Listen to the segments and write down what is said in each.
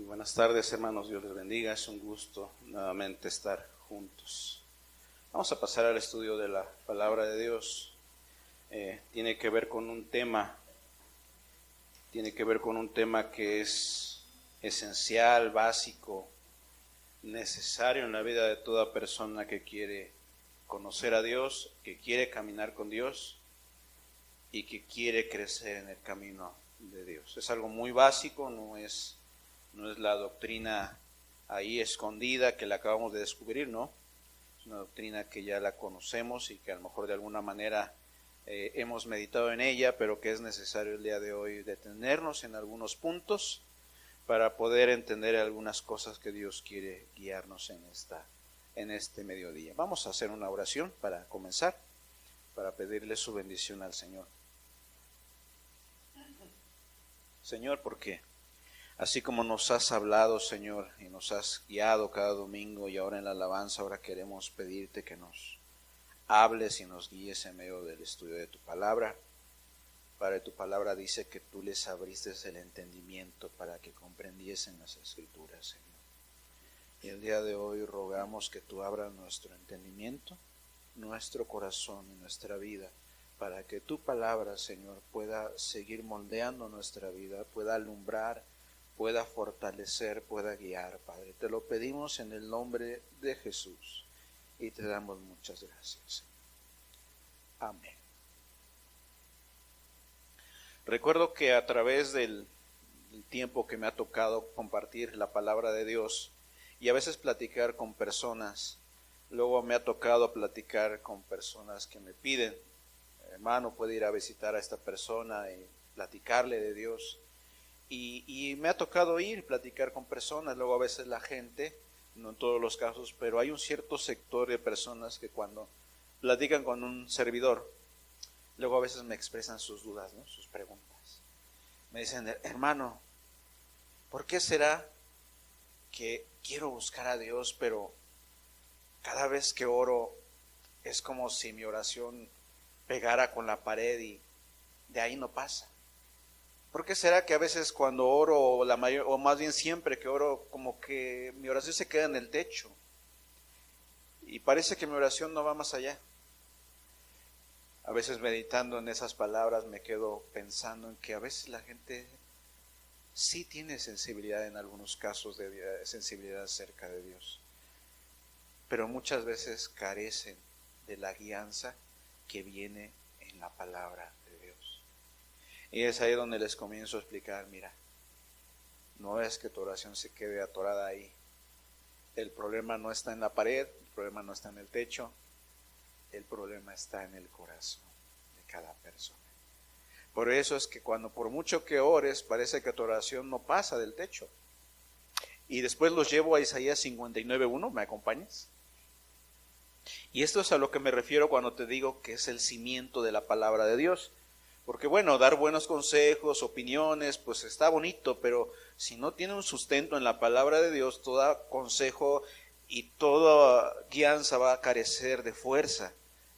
Buenas tardes, hermanos, Dios les bendiga. Es un gusto nuevamente estar juntos. Vamos a pasar al estudio de la palabra de Dios. Tiene que ver con un tema que es esencial, básico, necesario en la vida de toda persona que quiere conocer a Dios, que quiere caminar con Dios y que quiere crecer en el camino de Dios. Es algo muy básico, no es la doctrina ahí escondida que la acabamos de descubrir, ¿no? Es una doctrina que ya la conocemos y que a lo mejor de alguna manera hemos meditado en ella, pero que es necesario el día de hoy detenernos en algunos puntos para poder entender algunas cosas que Dios quiere guiarnos en este mediodía. Vamos a hacer una oración para comenzar, para pedirle su bendición al Señor. Señor, porque así como nos has hablado, Señor, y nos has guiado cada domingo y ahora en la alabanza, ahora queremos pedirte que nos hables y nos guíes en medio del estudio de tu palabra. Padre, tu palabra dice que tú les abriste el entendimiento para que comprendiesen las Escrituras, Señor. Y el día de hoy rogamos que tú abras nuestro entendimiento, nuestro corazón y nuestra vida, para que tu palabra, Señor, pueda seguir moldeando nuestra vida, pueda alumbrar, pueda fortalecer, pueda guiar, Padre. Te lo pedimos en el nombre de Jesús y te damos muchas gracias, Señor. Amén. Recuerdo que a través del tiempo que me ha tocado compartir la palabra de Dios y a veces platicar con personas, luego me ha tocado platicar con personas que me piden, hermano, puede ir a visitar a esta persona y platicarle de Dios. Y me ha tocado ir, platicar con personas, luego a veces la gente, no en todos los casos, pero hay un cierto sector de personas que cuando platican con un servidor, luego a veces me expresan sus dudas, ¿no? Sus preguntas. Me dicen, hermano, ¿por qué será que quiero buscar a Dios, pero cada vez que oro es como si mi oración pegara con la pared y de ahí no pasa? ¿Por qué será que a veces cuando oro, o más bien siempre que oro, como que mi oración se queda en el techo? Y parece que mi oración no va más allá. A veces meditando en esas palabras me quedo pensando en que a veces la gente sí tiene sensibilidad en algunos casos, de sensibilidad acerca de Dios, pero muchas veces carecen de la guianza que viene en la palabra de Dios. Y es ahí donde les comienzo a explicar, mira, no es que tu oración se quede atorada ahí. El problema no está en la pared, el problema no está en el techo, el problema está en el corazón de cada persona. Por eso es que cuando por mucho que ores, parece que tu oración no pasa del techo. Y después los llevo a Isaías 59:1, ¿me acompañas? Y esto es a lo que me refiero cuando te digo que es el cimiento de la palabra de Dios. Porque bueno, dar buenos consejos, opiniones, pues está bonito, pero si no tiene un sustento en la palabra de Dios, todo consejo y toda guianza va a carecer de fuerza,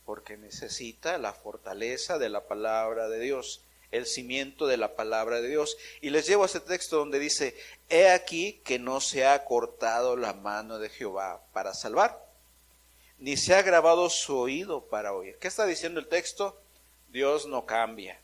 porque necesita la fortaleza de la palabra de Dios, el cimiento de la palabra de Dios. Y les llevo a este texto donde dice, he aquí que no se ha cortado la mano de Jehová para salvar, ni se ha agravado su oído para oír. ¿Qué está diciendo el texto? Dios no cambia.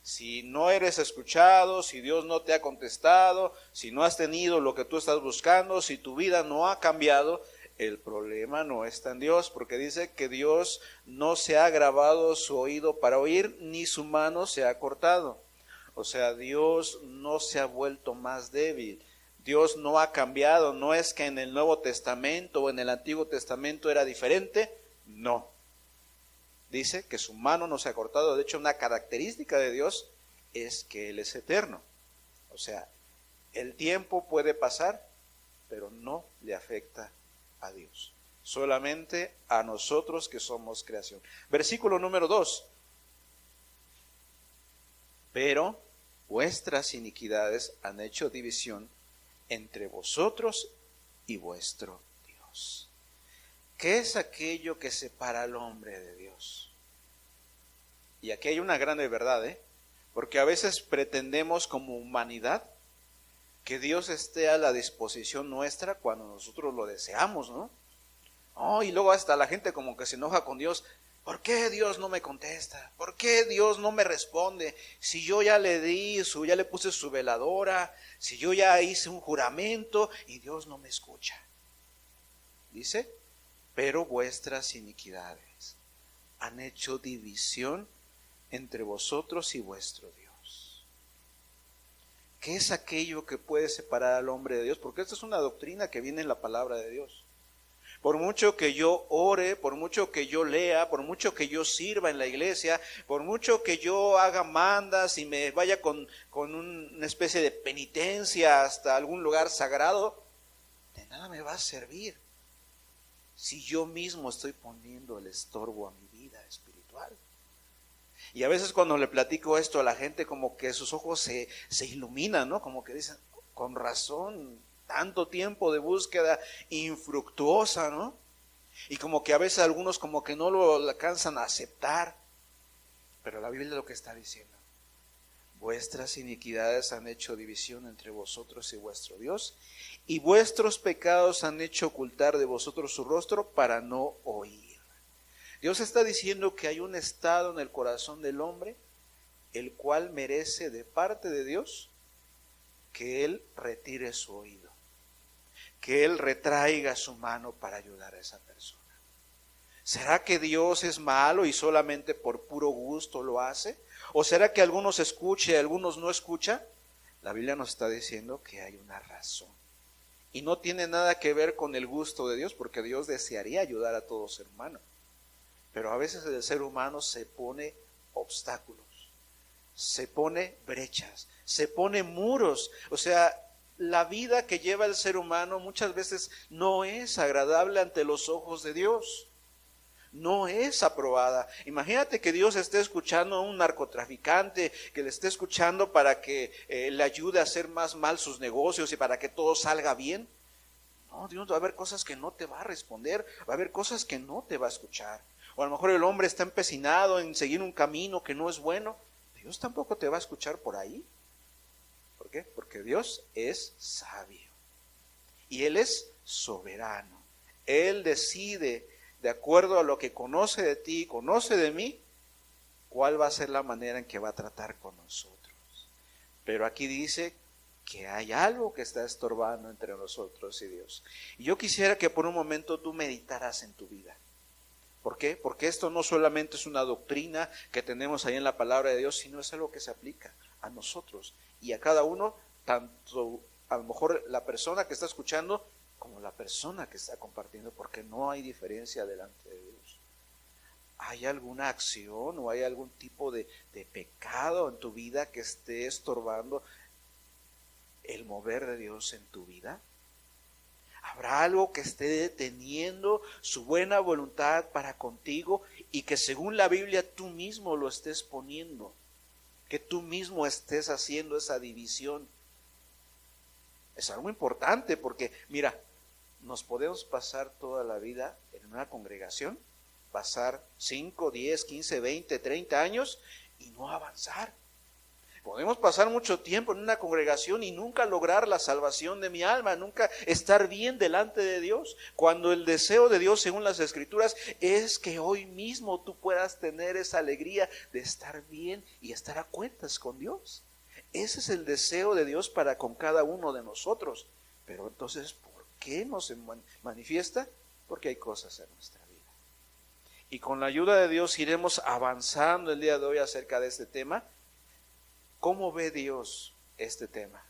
Si no eres escuchado, si Dios no te ha contestado, si no has tenido lo que tú estás buscando, si tu vida no ha cambiado, el problema no está en Dios, porque dice que Dios no se ha agravado su oído para oír, ni su mano se ha cortado. O sea, Dios no se ha vuelto más débil. Dios no ha cambiado. No es que en el Nuevo Testamento o en el Antiguo Testamento era diferente. No. Dice que su mano no se ha cortado. De hecho, una característica de Dios es que Él es eterno. O sea, el tiempo puede pasar, pero no le afecta a Dios. Solamente a nosotros que somos creación. Versículo número 2. Pero vuestras iniquidades han hecho división entre vosotros y vuestro Dios. ¿Qué es aquello que separa al hombre de Dios? Y aquí hay una grande verdad, porque a veces pretendemos como humanidad que Dios esté a la disposición nuestra cuando nosotros lo deseamos, ¿no? Oh, y luego hasta la gente como que se enoja con Dios. ¿Por qué Dios no me contesta? ¿Por qué Dios no me responde? Si yo ya ya le puse su veladora, si yo ya hice un juramento y Dios no me escucha. Dice, pero vuestras iniquidades han hecho división entre vosotros y vuestro Dios. ¿Qué es aquello que puede separar al hombre de Dios? Porque esta es una doctrina que viene en la palabra de Dios. Por mucho que yo ore, por mucho que yo lea, por mucho que yo sirva en la iglesia, por mucho que yo haga mandas y me vaya con una especie de penitencia hasta algún lugar sagrado, de nada me va a servir si yo mismo estoy poniendo el estorbo a mi vida espiritual. Y a veces cuando le platico esto a la gente, como que sus ojos se iluminan, ¿no? Como que dicen, con razón, tanto tiempo de búsqueda infructuosa, ¿no? Y como que a veces algunos como que no lo alcanzan a aceptar. Pero la Biblia es lo que está diciendo. Vuestras iniquidades han hecho división entre vosotros y vuestro Dios, y vuestros pecados han hecho ocultar de vosotros su rostro para no oír. Dios está diciendo que hay un estado en el corazón del hombre, el cual merece de parte de Dios que Él retire su oído, que Él retraiga su mano para ayudar a esa persona. ¿Será que Dios es malo y solamente por puro gusto lo hace? ¿O será que algunos escuchan y algunos no escuchan? La Biblia nos está diciendo que hay una razón. Y no tiene nada que ver con el gusto de Dios, porque Dios desearía ayudar a todo ser humano. Pero a veces el ser humano se pone obstáculos, se pone brechas, se pone muros. O sea, la vida que lleva el ser humano muchas veces no es agradable ante los ojos de Dios. No es aprobada. Imagínate que Dios esté escuchando a un narcotraficante, que le esté escuchando para que le ayude a hacer más mal sus negocios y para que todo salga bien. No, Dios, va a haber cosas que no te va a responder, va a haber cosas que no te va a escuchar. O a lo mejor el hombre está empecinado en seguir un camino que no es bueno. Dios tampoco te va a escuchar por ahí. ¿Por qué? Porque Dios es sabio y Él es soberano. Él decide, de acuerdo a lo que conoce de ti, conoce de mí, cuál va a ser la manera en que va a tratar con nosotros. Pero aquí dice que hay algo que está estorbando entre nosotros y Dios. Y yo quisiera que por un momento tú meditaras en tu vida. ¿Por qué? Porque esto no solamente es una doctrina que tenemos ahí en la palabra de Dios, sino es algo que se aplica a nosotros y a cada uno, tanto a lo mejor la persona que está escuchando como la persona que está compartiendo, porque no hay diferencia delante de Dios. ¿Hay alguna acción o hay algún tipo de pecado en tu vida que esté estorbando el mover de Dios en tu vida? ¿Habrá algo que esté deteniendo su buena voluntad para contigo y que según la Biblia tú mismo lo estés poniendo? Que tú mismo estés haciendo esa división. Es algo importante porque, mira, nos podemos pasar toda la vida en una congregación, pasar 5, 10, 15, 20, 30 años y no avanzar. Podemos pasar mucho tiempo en una congregación y nunca lograr la salvación de mi alma, nunca estar bien delante de Dios, cuando el deseo de Dios, según las Escrituras, es que hoy mismo tú puedas tener esa alegría de estar bien y estar a cuentas con Dios. Ese es el deseo de Dios para con cada uno de nosotros. Pero entonces, ¿por qué no se manifiesta? Porque hay cosas en nuestra vida. Y con la ayuda de Dios iremos avanzando el día de hoy acerca de este tema. ¿Cómo ve Dios este tema?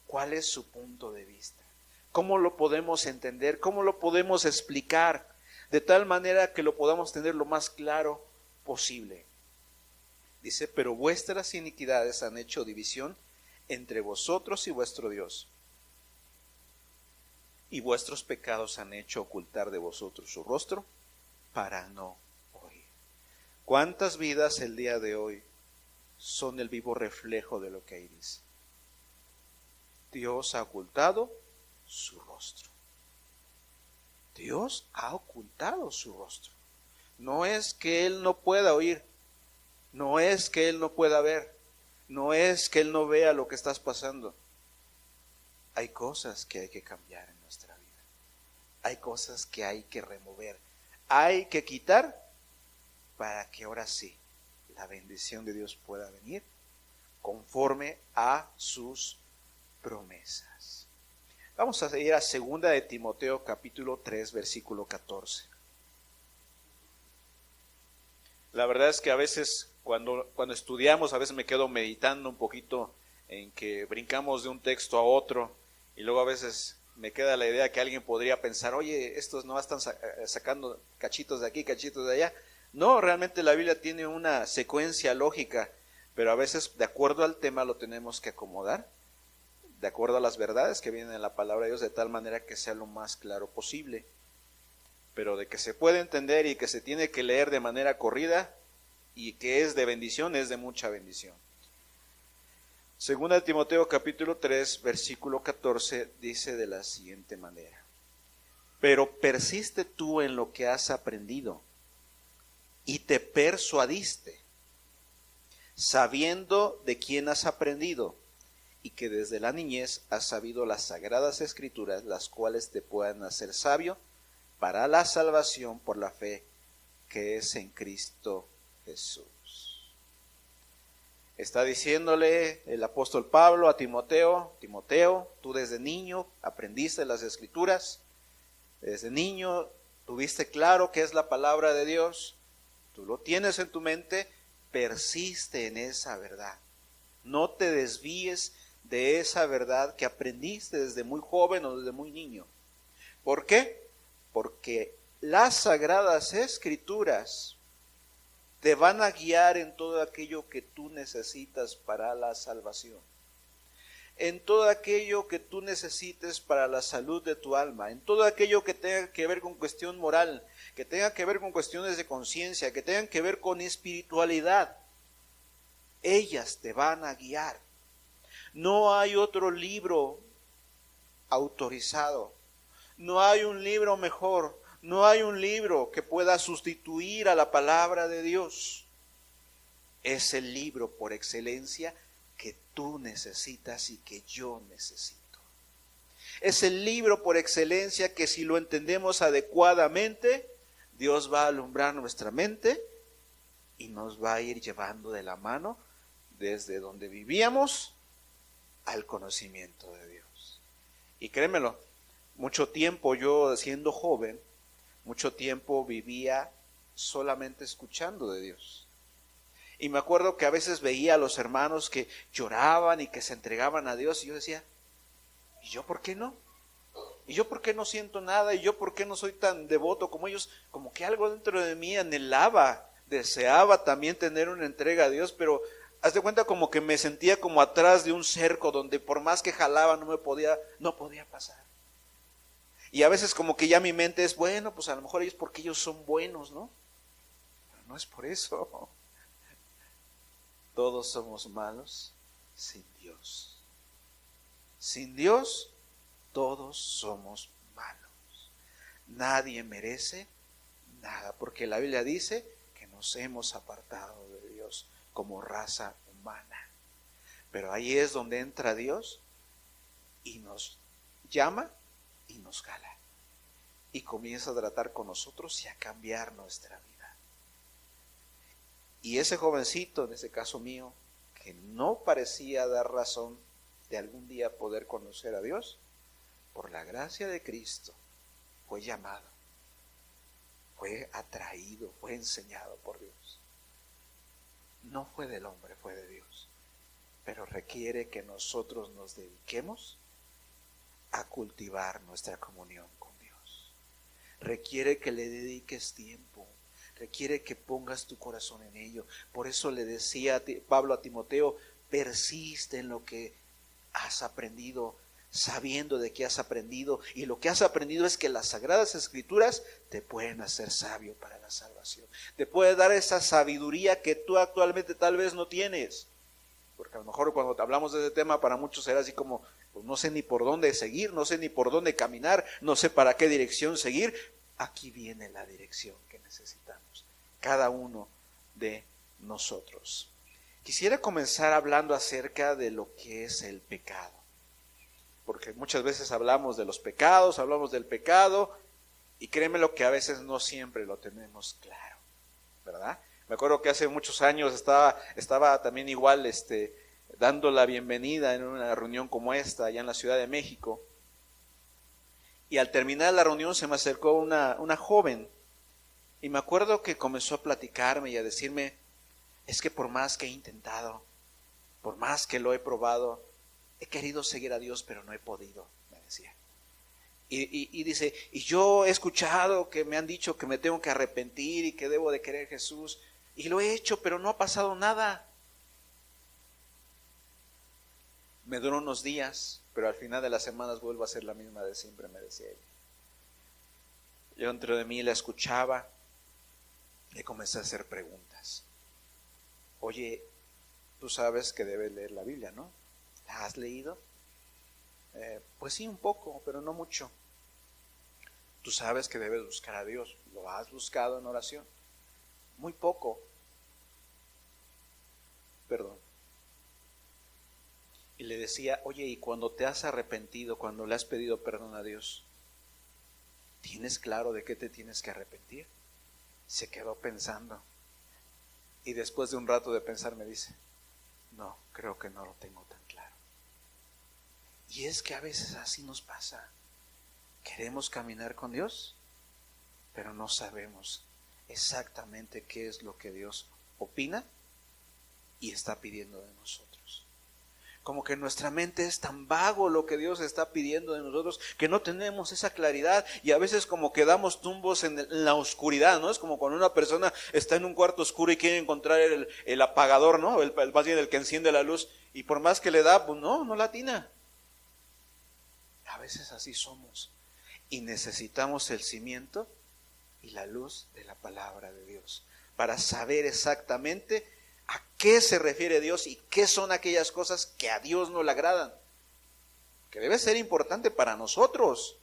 ¿Cuál es su punto de vista? ¿Cómo lo podemos entender? ¿Cómo lo podemos explicar? De tal manera que lo podamos tener lo más claro posible. Dice, pero vuestras iniquidades han hecho división entre vosotros y vuestro Dios. Y vuestros pecados han hecho ocultar de vosotros su rostro para no oír. ¿Cuántas vidas el día de hoy son el vivo reflejo de lo que ahí dice? Dios ha ocultado su rostro. Dios ha ocultado su rostro. No es que Él no pueda oír, no es que Él no pueda ver, no es que Él no vea lo que estás pasando. hay cosas que hay que cambiar en nuestra vida. Hay cosas que hay que remover. Hay que quitar para que ahora sí la bendición de Dios pueda venir conforme a sus promesas. Vamos a ir a 2 de Timoteo capítulo 3 versículo 14. La verdad es que a veces cuando estudiamos, a veces me quedo meditando un poquito en que brincamos de un texto a otro y luego a veces me queda la idea que alguien podría pensar, oye, estos no están sacando cachitos de aquí, cachitos de allá. No, realmente la Biblia tiene una secuencia lógica, pero a veces de acuerdo al tema lo tenemos que acomodar, de acuerdo a las verdades que vienen en la palabra de Dios, de tal manera que sea lo más claro posible. Pero de que se puede entender y que se tiene que leer de manera corrida y que es de bendición, es de mucha bendición. 2 de Timoteo capítulo 3 versículo 14 dice de la siguiente manera: pero persiste tú en lo que has aprendido y te persuadiste, sabiendo de quién has aprendido y que desde la niñez has sabido las sagradas escrituras, las cuales te puedan hacer sabio para la salvación por la fe que es en Cristo Jesús. Está diciéndole el apóstol Pablo a Timoteo: Timoteo, tú desde niño aprendiste las escrituras, desde niño tuviste claro qué es la palabra de Dios, tú lo tienes en tu mente, persiste en esa verdad. No te desvíes de esa verdad que aprendiste desde muy joven o desde muy niño. ¿Por qué? Porque las sagradas escrituras te van a guiar en todo aquello que tú necesitas para la salvación, en todo aquello que tú necesites para la salud de tu alma, en todo aquello que tenga que ver con cuestión moral, que tenga que ver con cuestiones de conciencia, que tengan que ver con espiritualidad. Ellas te van a guiar. No hay otro libro autorizado, no hay un libro mejor, no hay un libro que pueda sustituir a la palabra de Dios. Es el libro por excelencia que tú necesitas y que yo necesito. Es el libro por excelencia que si lo entendemos adecuadamente, Dios va a alumbrar nuestra mente y nos va a ir llevando de la mano desde donde vivíamos al conocimiento de Dios. Y créemelo, mucho tiempo yo siendo joven, mucho tiempo vivía solamente escuchando de Dios. Y me acuerdo que a veces veía a los hermanos que lloraban y que se entregaban a Dios y yo decía, ¿y yo por qué no? ¿Y yo por qué no siento nada? ¿Y yo por qué no soy tan devoto como ellos? Como que algo dentro de mí anhelaba, deseaba también tener una entrega a Dios, pero haz de cuenta como que me sentía como atrás de un cerco donde por más que jalaba no podía pasar. Y a veces como que ya mi mente es, bueno, pues a lo mejor ellos porque ellos son buenos, ¿no? Pero no es por eso. Todos somos malos sin Dios. Sin Dios, todos somos malos. Nadie merece nada, porque la Biblia dice que nos hemos apartado de Dios como raza humana. Pero ahí es donde entra Dios y nos llama y nos jala. Y comienza a tratar con nosotros y a cambiar nuestra vida. Y ese jovencito, en ese caso mío, que no parecía dar razón de algún día poder conocer a Dios, por la gracia de Cristo, fue llamado, fue atraído, fue enseñado por Dios. No fue del hombre, fue de Dios. Pero requiere que nosotros nos dediquemos a cultivar nuestra comunión con Dios. Requiere que le dediques tiempo. Requiere que pongas tu corazón en ello. Por eso le decía Pablo a Timoteo, persiste en lo que has aprendido, sabiendo de qué has aprendido. Y lo que has aprendido es que las Sagradas Escrituras te pueden hacer sabio para la salvación. Te puede dar esa sabiduría que tú actualmente tal vez no tienes. Porque a lo mejor cuando hablamos de ese tema para muchos será así como, pues no sé ni por dónde seguir, no sé ni por dónde caminar, no sé para qué dirección seguir. Aquí viene la dirección que necesitamos, cada uno de nosotros. Quisiera comenzar hablando acerca de lo que es el pecado. porque muchas veces hablamos de los pecados, hablamos del pecado, y créeme lo que a veces no siempre lo tenemos claro, ¿verdad? Me acuerdo que hace muchos años estaba también igual dando la bienvenida en una reunión como esta, allá en la Ciudad de México, y al terminar la reunión se me acercó una joven, y me acuerdo que comenzó a platicarme y a decirme, es que por más que he intentado, por más que lo he probado, he querido seguir a Dios, pero no he podido, me decía. Y dice, y yo he escuchado que me han dicho que me tengo que arrepentir y que debo de querer a Jesús, y lo he hecho, pero no ha pasado nada. Me duró unos días, pero al final de las semanas vuelvo a ser la misma de siempre, me decía ella. Yo dentro de mí la escuchaba y comencé a hacer preguntas. Oye, tú sabes que debes leer la Biblia, ¿no? ¿La has leído? Pues sí, un poco, pero no mucho. Tú sabes que debes buscar a Dios. ¿Lo has buscado en oración? Muy poco. Perdón. Y le decía, oye, y cuando te has arrepentido, cuando le has pedido perdón a Dios, ¿tienes claro de qué te tienes que arrepentir? Se quedó pensando. Y después de un rato de pensar me dice, no, creo que no lo tengo tan claro. Y es que a veces así nos pasa. Queremos caminar con Dios, pero no sabemos exactamente qué es lo que Dios opina y está pidiendo de nosotros. Como que en nuestra mente es tan vago lo que Dios está pidiendo de nosotros que no tenemos esa claridad, y a veces como que damos tumbos en la oscuridad, ¿no? Es como cuando una persona está en un cuarto oscuro y quiere encontrar el apagador, ¿no? Más bien el que enciende la luz, y por más que le da, pues no la atina. A veces así somos, y necesitamos el cimiento y la luz de la palabra de Dios para saber exactamente a qué se refiere Dios y qué son aquellas cosas que a Dios no le agradan, que debe ser importante para nosotros.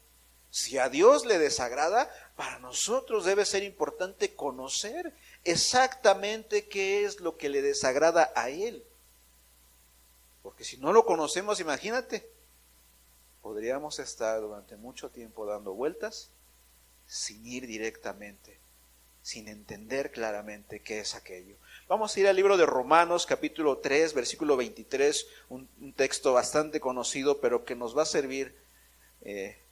Si a Dios le desagrada, para nosotros debe ser importante conocer exactamente qué es lo que le desagrada a Él, porque si no lo conocemos, imagínate, podríamos estar durante mucho tiempo dando vueltas sin ir directamente, sin entender claramente qué es aquello. Vamos a ir al libro de Romanos, capítulo 3, versículo 23, un texto bastante conocido, pero que nos va a servir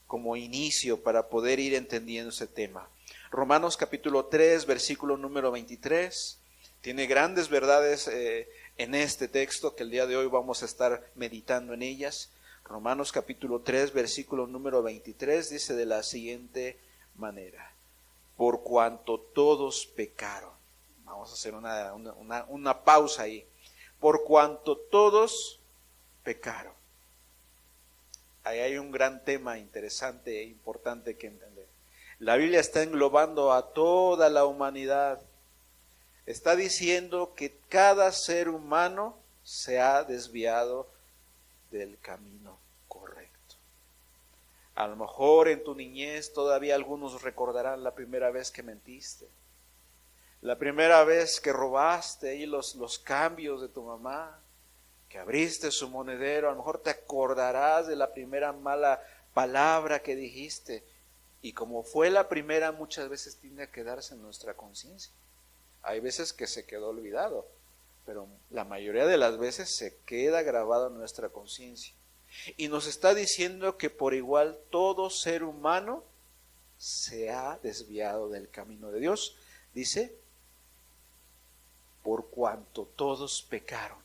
como inicio para poder ir entendiendo ese tema. Romanos, capítulo 3, versículo número 23, tiene grandes verdades en este texto que el día de hoy vamos a estar meditando en ellas. Romanos, capítulo 3, versículo número 23, dice de la siguiente manera: por cuanto todos pecaron. Vamos a hacer una pausa ahí. Por cuanto todos pecaron. Ahí hay un gran tema interesante e importante que entender. La Biblia está englobando a toda la humanidad. Está diciendo que cada ser humano se ha desviado del camino correcto. A lo mejor en tu niñez todavía algunos recordarán la primera vez que mentiste, la primera vez que robaste ahí los cambios de tu mamá, que abriste su monedero. A lo mejor te acordarás de la primera mala palabra que dijiste, y como fue la primera, muchas veces tiende a quedarse en nuestra conciencia. Hay veces que se quedó olvidado, pero la mayoría de las veces se queda grabado en nuestra conciencia. Y nos está diciendo que por igual todo ser humano se ha desviado del camino de Dios. Dice, por cuanto todos pecaron.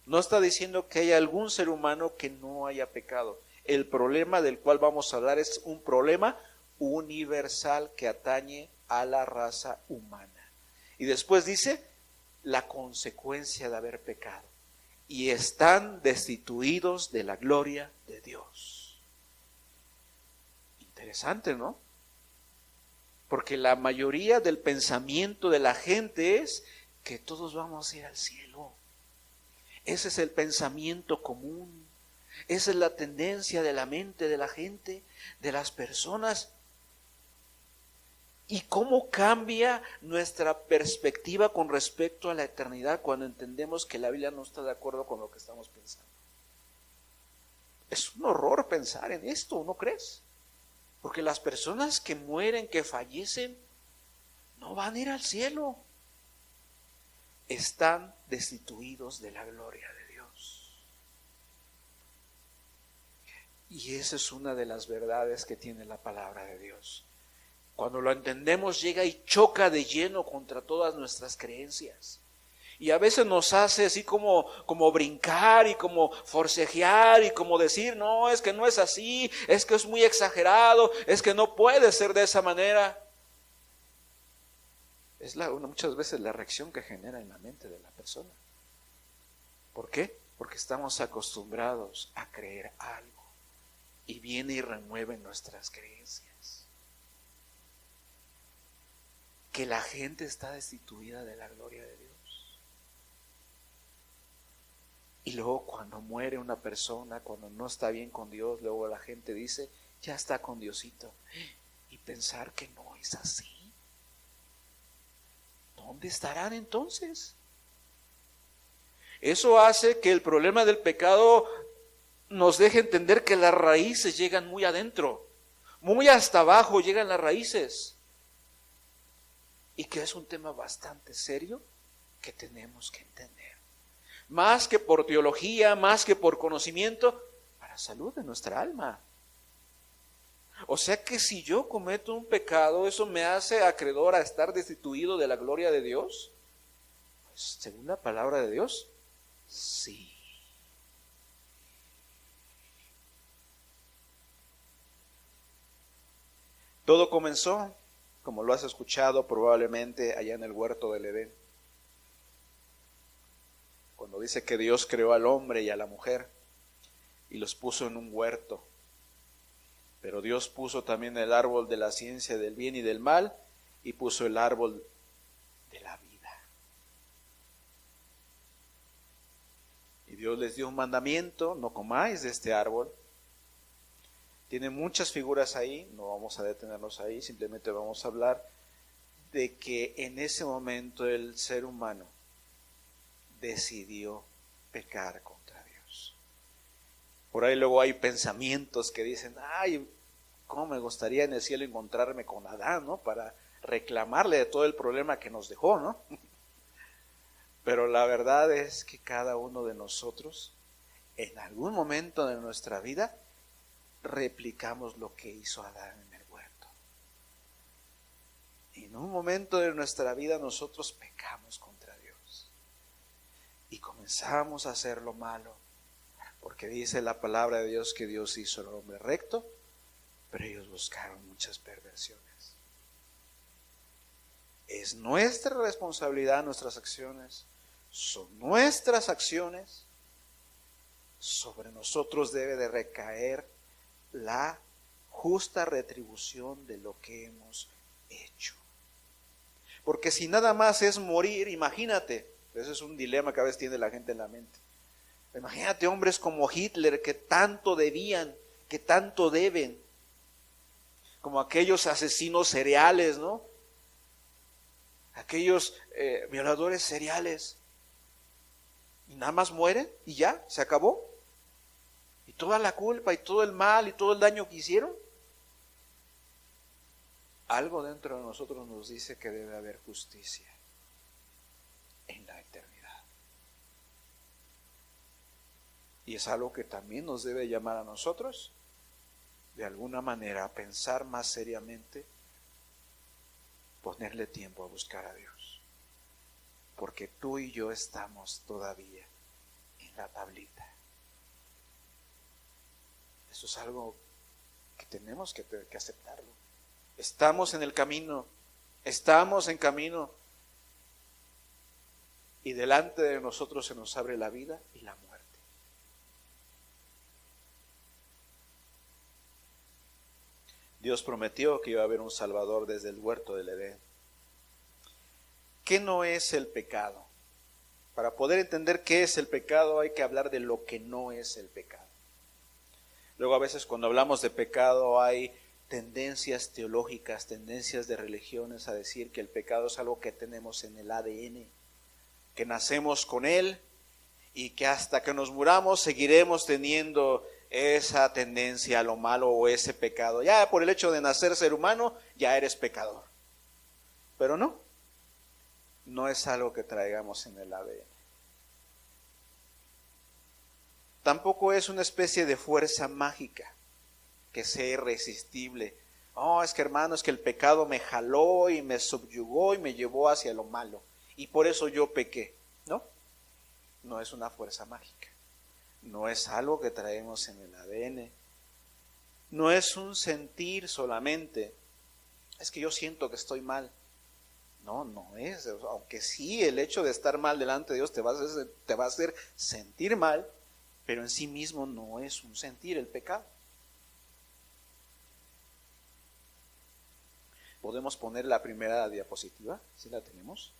No está diciendo que haya algún ser humano que no haya pecado. El problema del cual vamos a hablar es un problema universal que atañe a la raza humana. Y después dice, la consecuencia de haber pecado. Y están destituidos de la gloria de Dios. Interesante, ¿no? Porque la mayoría del pensamiento de la gente es que todos vamos a ir al cielo. Ese es el pensamiento común. Esa es la tendencia de la mente de la gente, de las personas. ¿Y cómo cambia nuestra perspectiva con respecto a la eternidad cuando entendemos que la Biblia no está de acuerdo con lo que estamos pensando? Es un horror pensar en esto, ¿no crees? Porque las personas que mueren, que fallecen, no van a ir al cielo. Están destituidos de la gloria de Dios. Y esa es una de las verdades que tiene la palabra de Dios. Cuando lo entendemos, llega y choca de lleno contra todas nuestras creencias. Y a veces nos hace así como brincar y como forcejear y como decir, no, es que no es así, es que es muy exagerado, es que no puede ser de esa manera. Es muchas veces la reacción que genera en la mente de la persona. ¿Por qué? Porque estamos acostumbrados a creer algo y viene y remueve nuestras creencias. Que la gente está destituida de la gloria de Dios. Y luego cuando muere una persona, cuando no está bien con Dios, luego la gente dice, ya está con Diosito. Y pensar que no es así. ¿Dónde estarán entonces? Eso hace que el problema del pecado nos deje entender que las raíces llegan muy adentro, muy hasta abajo llegan las raíces. Y que es un tema bastante serio que tenemos que entender. Más que por teología, más que por conocimiento, para salud de nuestra alma. O sea que si yo cometo un pecado, ¿eso me hace acreedor a estar destituido de la gloria de Dios? Pues según la palabra de Dios, sí. Todo comenzó, como lo has escuchado probablemente allá en el huerto del Edén. Cuando dice que Dios creó al hombre y a la mujer y los puso en un huerto. Pero Dios puso también el árbol de la ciencia del bien y del mal y puso el árbol de la vida. Y Dios les dio un mandamiento, no comáis de este árbol. Tiene muchas figuras ahí, no vamos a detenernos ahí, simplemente vamos a hablar de que en ese momento el ser humano decidió pecar contra Dios. Por ahí luego hay pensamientos que dicen, ay, cómo me gustaría en el cielo encontrarme con Adán, ¿no? Para reclamarle de todo el problema que nos dejó, ¿no? Pero la verdad es que cada uno de nosotros, en algún momento de nuestra vida, replicamos lo que hizo Adán en el huerto. En un momento de nuestra vida nosotros pecamos contra Dios y comenzamos a hacer lo malo, porque dice la palabra de Dios que Dios hizo al hombre recto, pero ellos buscaron muchas perversiones. Es nuestra responsabilidad nuestras acciones, son nuestras acciones, sobre nosotros debe de recaer la justa retribución de lo que hemos hecho. Porque si nada más es morir, imagínate, ese es un dilema que a veces tiene la gente en la mente. Imagínate hombres como Hitler que tanto debían, que tanto deben, como aquellos asesinos seriales, ¿no? Aquellos violadores seriales. Y nada más mueren y ya, se acabó. Y toda la culpa y todo el mal y todo el daño que hicieron. Algo dentro de nosotros nos dice que debe haber justicia en la eternidad. Y es algo que también nos debe llamar a nosotros, de alguna manera, a pensar más seriamente, ponerle tiempo a buscar a Dios. Porque tú y yo estamos todavía en la tablita. Eso es algo que tenemos que aceptarlo. Estamos en el camino, estamos en camino. Y delante de nosotros se nos abre la vida y la muerte. Dios prometió que iba a haber un Salvador desde el huerto del Edén. ¿Qué no es el pecado? Para poder entender qué es el pecado hay que hablar de lo que no es el pecado. Luego a veces cuando hablamos de pecado hay tendencias teológicas, tendencias de religiones a decir que el pecado es algo que tenemos en el ADN, que nacemos con él y que hasta que nos muramos seguiremos teniendo esa tendencia a lo malo o ese pecado. Ya por el hecho de nacer ser humano, ya eres pecador. Pero no es algo que traigamos en el ADN. Tampoco es una especie de fuerza mágica que sea irresistible. Oh, es que hermano, es que el pecado me jaló y me subyugó y me llevó hacia lo malo. Y por eso yo pequé. No es una fuerza mágica. No es algo que traemos en el ADN. No es un sentir solamente. Es que yo siento que estoy mal. No es. Aunque sí, el hecho de estar mal delante de Dios te va a hacer sentir mal, pero en sí mismo no es un sentir el pecado. ¿Podemos poner la primera diapositiva? ¿Sí la tenemos?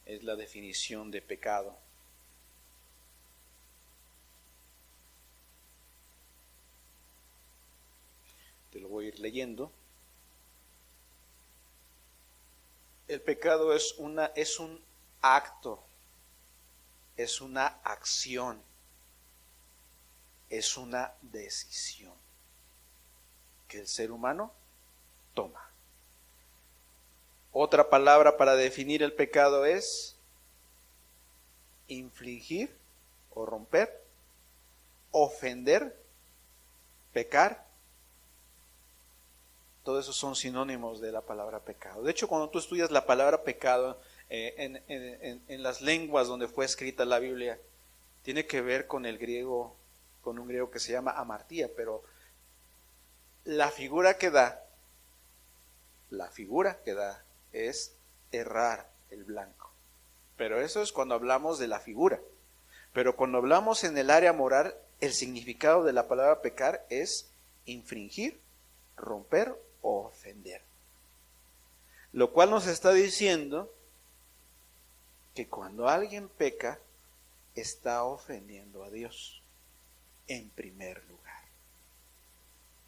Es la definición de pecado. Te lo voy a ir leyendo. El pecado es un acto, es una acción, es una decisión que el ser humano toma. Otra palabra para definir el pecado es infligir o romper, ofender, pecar. Todos esos son sinónimos de la palabra pecado. De hecho, cuando tú estudias la palabra pecado en las lenguas donde fue escrita la Biblia, tiene que ver con el griego, con un griego que se llama amartía, pero la figura que da es errar el blanco. Pero eso es cuando hablamos de la figura. Pero cuando hablamos en el área moral, el significado de la palabra pecar es infringir, romper o ofender. Lo cual nos está diciendo que cuando alguien peca, está ofendiendo a Dios en primer lugar.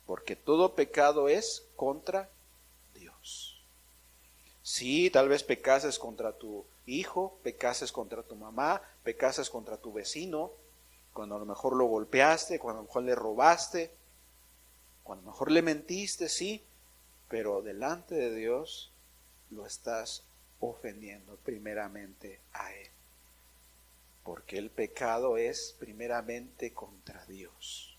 Porque todo pecado es contra Dios. Sí, tal vez pecases contra tu hijo, pecases contra tu mamá, pecases contra tu vecino, cuando a lo mejor lo golpeaste, cuando a lo mejor le robaste, cuando a lo mejor le mentiste, sí, pero delante de Dios lo estás ofendiendo primeramente a Él. Porque el pecado es primeramente contra Dios.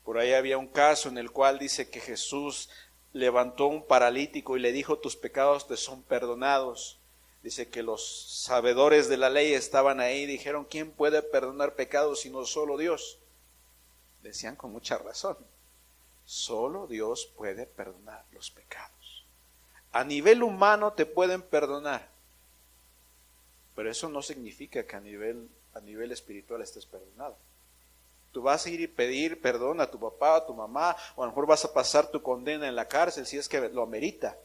Por ahí había un caso en el cual dice que Jesús levantó un paralítico y le dijo: tus pecados te son perdonados. Dice que los sabedores de la ley estaban ahí y dijeron: ¿quién puede perdonar pecados sino solo Dios? Decían con mucha razón. Solo Dios puede perdonar los pecados. A nivel humano te pueden perdonar, pero eso no significa que a nivel espiritual estés perdonado. Tú vas a ir y pedir perdón a tu papá, a tu mamá, o a lo mejor vas a pasar tu condena en la cárcel si es que lo amerita.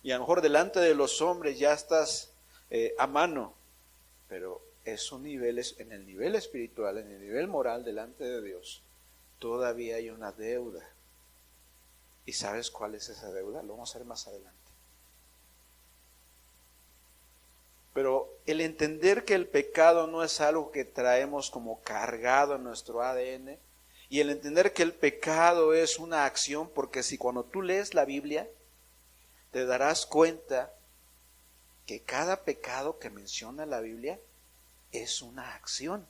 Y a lo mejor delante de los hombres ya estás a mano, pero es un nivel, en el nivel espiritual, en el nivel moral delante de Dios, todavía hay una deuda. ¿Y sabes cuál es esa deuda? Lo vamos a ver más adelante. Pero el entender que el pecado no es algo que traemos como cargado en nuestro ADN, y el entender que el pecado es una acción, porque si cuando tú lees la Biblia, te darás cuenta que cada pecado que menciona la Biblia es una acción.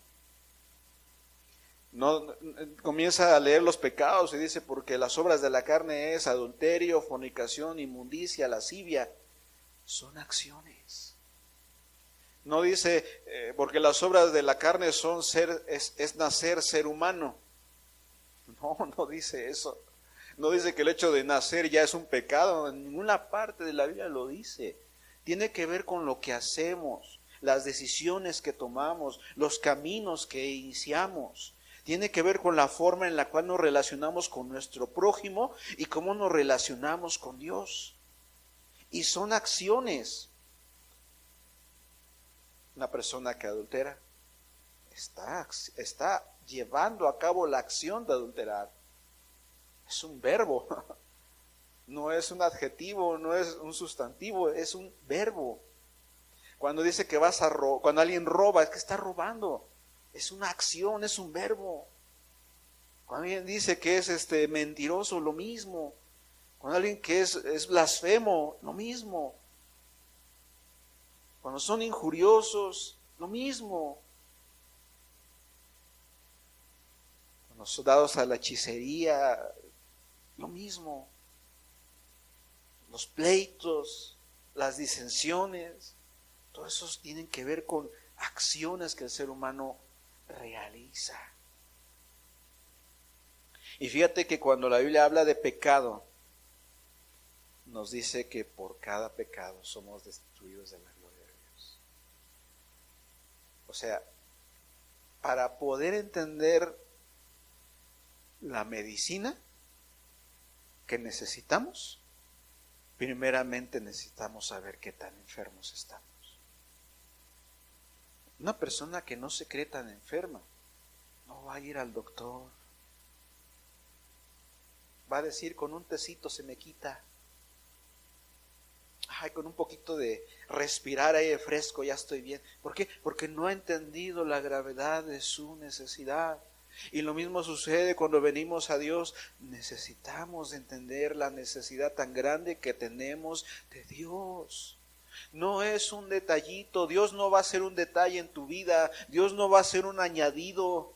No comienza a leer los pecados y dice: porque las obras de la carne es adulterio, fornicación, inmundicia, lascivia. Son acciones. No dice porque las obras de la carne son es nacer ser humano. No dice eso. No dice que el hecho de nacer ya es un pecado. En ninguna parte de la Biblia lo dice. Tiene que ver con lo que hacemos, las decisiones que tomamos, los caminos que iniciamos. Tiene que ver con la forma en la cual nos relacionamos con nuestro prójimo y cómo nos relacionamos con Dios. Y son acciones. Una persona que adultera está llevando a cabo la acción de adulterar. Es un verbo. No es un adjetivo, no es un sustantivo, es un verbo. Cuando dice que cuando alguien roba, es que está robando. Es una acción, es un verbo. Cuando alguien dice que es mentiroso, lo mismo. Cuando alguien que es blasfemo, lo mismo. Cuando son injuriosos, lo mismo. Cuando son dados a la hechicería, lo mismo. Los pleitos, las disensiones, todos esos tienen que ver con acciones que el ser humano realiza. Y fíjate que cuando la Biblia habla de pecado, nos dice que por cada pecado somos destituidos de la gloria de Dios. O sea, para poder entender la medicina que necesitamos, primeramente necesitamos saber qué tan enfermos estamos. Una persona que no se cree tan enferma no va a ir al doctor. Va a decir, con un tecito se me quita. Ay, con un poquito de respirar aire fresco ya estoy bien. ¿Por qué? Porque no ha entendido la gravedad de su necesidad. Y lo mismo sucede cuando venimos a Dios. Necesitamos entender la necesidad tan grande que tenemos de Dios. No es un detallito. Dios no va a ser un detalle en tu vida. Dios no va a ser un añadido.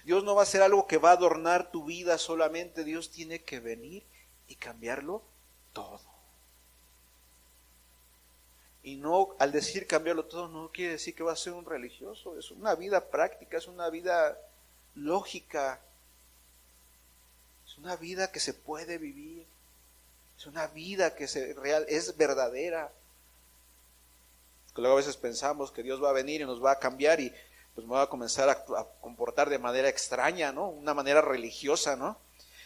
Dios no va a ser algo que va a adornar tu vida solamente. Dios tiene que venir y cambiarlo todo. Y no, al decir cambiarlo todo, no quiere decir que va a ser un religioso. Es una vida práctica, es una vida lógica. Es una vida que se puede vivir. Es una vida que es verdadera. Que luego a veces pensamos que Dios va a venir y nos va a cambiar y pues me va a comenzar a comportar de manera extraña, ¿no? Una manera religiosa, ¿no?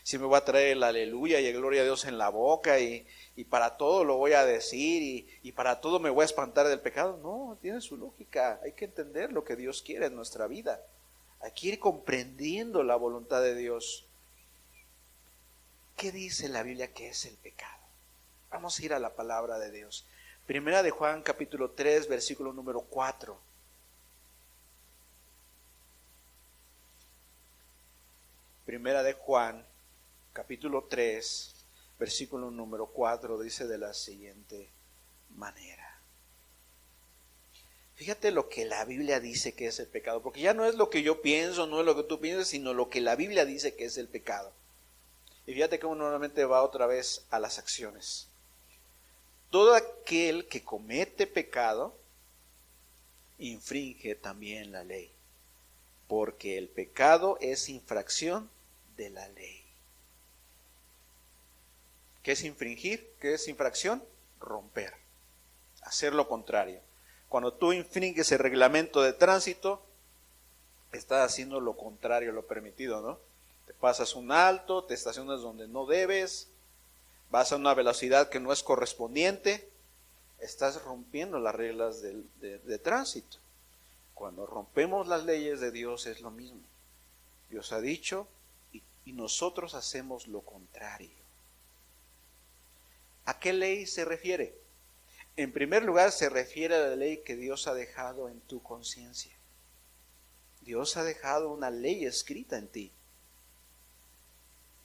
Si me va a traer el aleluya y el gloria a Dios en la boca y para todo lo voy a decir y para todo me voy a espantar del pecado. No, tiene su lógica. Hay que entender lo que Dios quiere en nuestra vida. Hay que ir comprendiendo la voluntad de Dios. ¿Qué dice la Biblia que es el pecado? Vamos a ir a la palabra de Dios. Primera de Juan capítulo 3, versículo número 4. Primera de Juan capítulo 3, versículo número 4 dice de la siguiente manera. Fíjate lo que la Biblia dice que es el pecado, porque ya no es lo que yo pienso, no es lo que tú piensas, sino lo que la Biblia dice que es el pecado. Y fíjate cómo normalmente va otra vez a las acciones. Todo aquel que comete pecado infringe también la ley, porque el pecado es infracción de la ley. ¿Qué es infringir? ¿Qué es infracción? Romper, hacer lo contrario. Cuando tú infringes el reglamento de tránsito, estás haciendo lo contrario a lo permitido, ¿no? Te pasas un alto, te estacionas donde no debes, vas a una velocidad que no es correspondiente, estás rompiendo las reglas de tránsito. Cuando rompemos las leyes de Dios es lo mismo. Dios ha dicho y nosotros hacemos lo contrario. ¿A qué ley se refiere? En primer lugar, se refiere a la ley que Dios ha dejado en tu conciencia. Dios ha dejado una ley escrita en ti.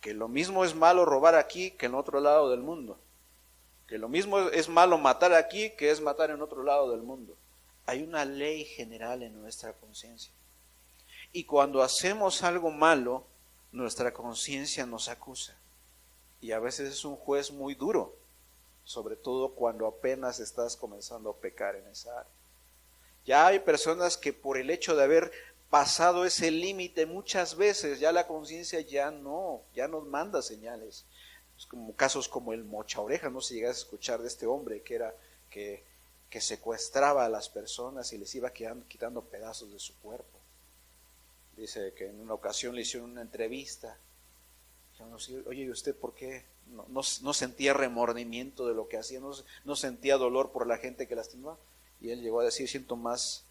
Que lo mismo es malo robar aquí que en otro lado del mundo. Que lo mismo es malo matar aquí que es matar en otro lado del mundo. Hay una ley general en nuestra conciencia. Y cuando hacemos algo malo, nuestra conciencia nos acusa. Y a veces es un juez muy duro, sobre todo cuando apenas estás comenzando a pecar en esa área. Ya hay personas que por el hecho de haber pasado ese límite muchas veces, ya la conciencia ya nos manda señales. Es como casos como el mocha oreja, no sé si llegas a escuchar de este hombre que secuestraba a las personas y les iba quitando pedazos de su cuerpo. Dice que en una ocasión le hicieron una entrevista. Oye, ¿y usted por qué no sentía remordimiento de lo que hacía? ¿No sentía dolor por la gente que lastimaba? Y él llegó a decir, siento más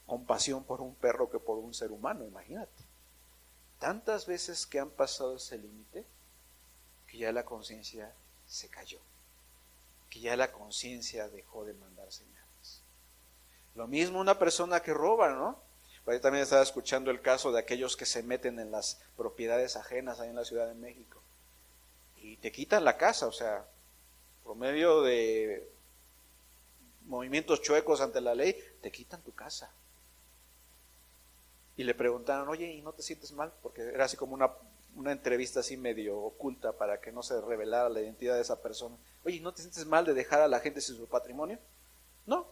compasión por un perro que por un ser humano, imagínate. Tantas veces que han pasado ese límite que ya la conciencia se cayó, que ya la conciencia dejó de mandar señales. Lo mismo una persona que roba, ¿no? Por ahí también estaba escuchando el caso de aquellos que se meten en las propiedades ajenas ahí en la Ciudad de México y te quitan la casa, o sea, por medio de movimientos chuecos ante la ley, te quitan tu casa. Y le preguntaron, oye, ¿y no te sientes mal? Porque era así como una entrevista así medio oculta para que no se revelara la identidad de esa persona. Oye, ¿no te sientes mal de dejar a la gente sin su patrimonio? No,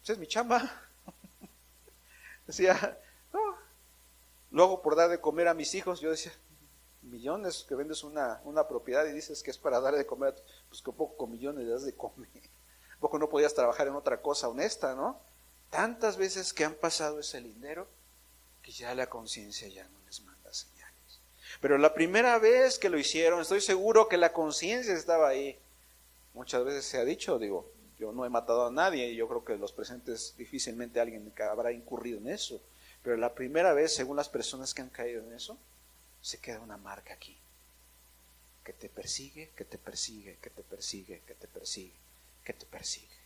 esa es mi chamba. Decía, no, lo hago por dar de comer a mis hijos. Yo decía, millones que vendes una propiedad y dices que es para dar de comer, pues que poco con millones le das de comer. Poco no podías trabajar en otra cosa honesta, ¿no? Tantas veces que han pasado ese lindero que ya la conciencia ya no les manda señales. Pero la primera vez que lo hicieron, estoy seguro que la conciencia estaba ahí. Muchas veces se ha dicho, digo, yo no he matado a nadie y yo creo que los presentes difícilmente alguien habrá incurrido en eso. Pero la primera vez, según las personas que han caído en eso, se queda una marca aquí. Que te persigue, que te persigue, que te persigue, que te persigue, que te persigue.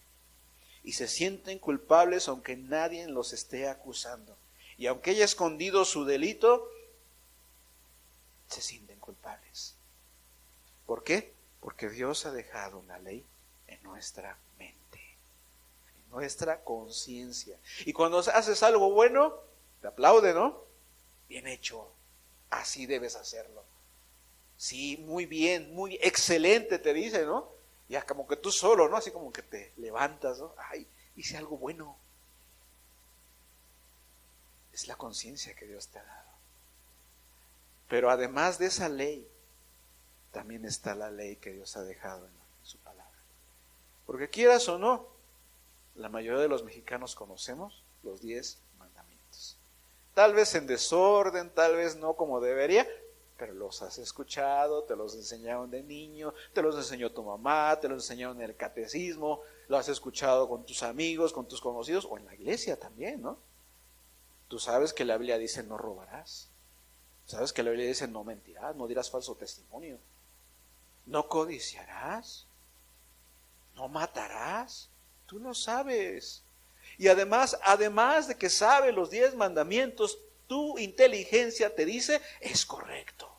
Y se sienten culpables aunque nadie los esté acusando. Y aunque haya escondido su delito, se sienten culpables. ¿Por qué? Porque Dios ha dejado una ley en nuestra mente, en nuestra conciencia. Y cuando haces algo bueno, te aplaude, ¿no? Bien hecho, así debes hacerlo. Sí, muy bien, muy excelente, te dice, ¿no? Ya como que tú solo, ¿no? Así como que te levantas, ¿no? Ay, hice algo bueno. Es la conciencia que Dios te ha dado. Pero además de esa ley, también está la ley que Dios ha dejado en su palabra. Porque quieras o no, la mayoría de los mexicanos conocemos los 10 mandamientos. Tal vez en desorden, tal vez no como debería, pero los has escuchado, te los enseñaron de niño, te los enseñó tu mamá, te los enseñaron en el catecismo, lo has escuchado con tus amigos, con tus conocidos, o en la iglesia también, ¿no? Tú sabes que la Biblia dice no robarás. Sabes que la Biblia dice no mentirás, no dirás falso testimonio. No codiciarás. No matarás. Tú lo sabes. Y además de que sabes los 10 mandamientos, tu inteligencia te dice es correcto.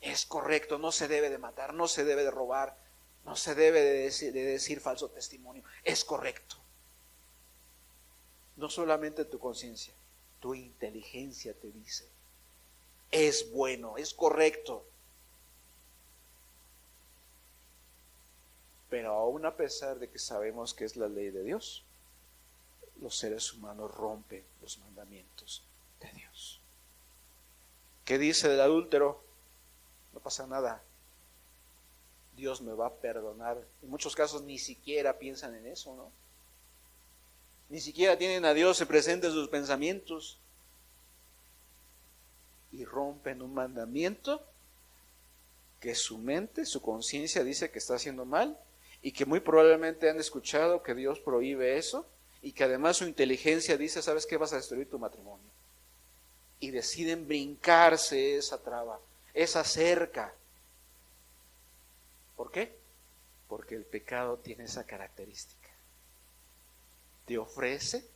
Es correcto, no se debe de matar, no se debe de robar, no se debe de decir falso testimonio. Es correcto. No solamente tu conciencia, tu inteligencia te dice, es bueno, es correcto. Pero aún a pesar de que sabemos que es la ley de Dios, los seres humanos rompen los mandamientos de Dios. ¿Qué dice el adúltero? No pasa nada. Dios me va a perdonar. En muchos casos ni siquiera piensan en eso, ¿no? Ni siquiera tienen a Dios presente en sus pensamientos. Y rompen un mandamiento que su mente, su conciencia dice que está haciendo mal y que muy probablemente han escuchado que Dios prohíbe eso y que además su inteligencia dice, ¿sabes qué? Vas a destruir tu matrimonio. Y deciden brincarse esa traba, esa cerca. ¿Por qué? Porque el pecado tiene esa característica. Te ofrece,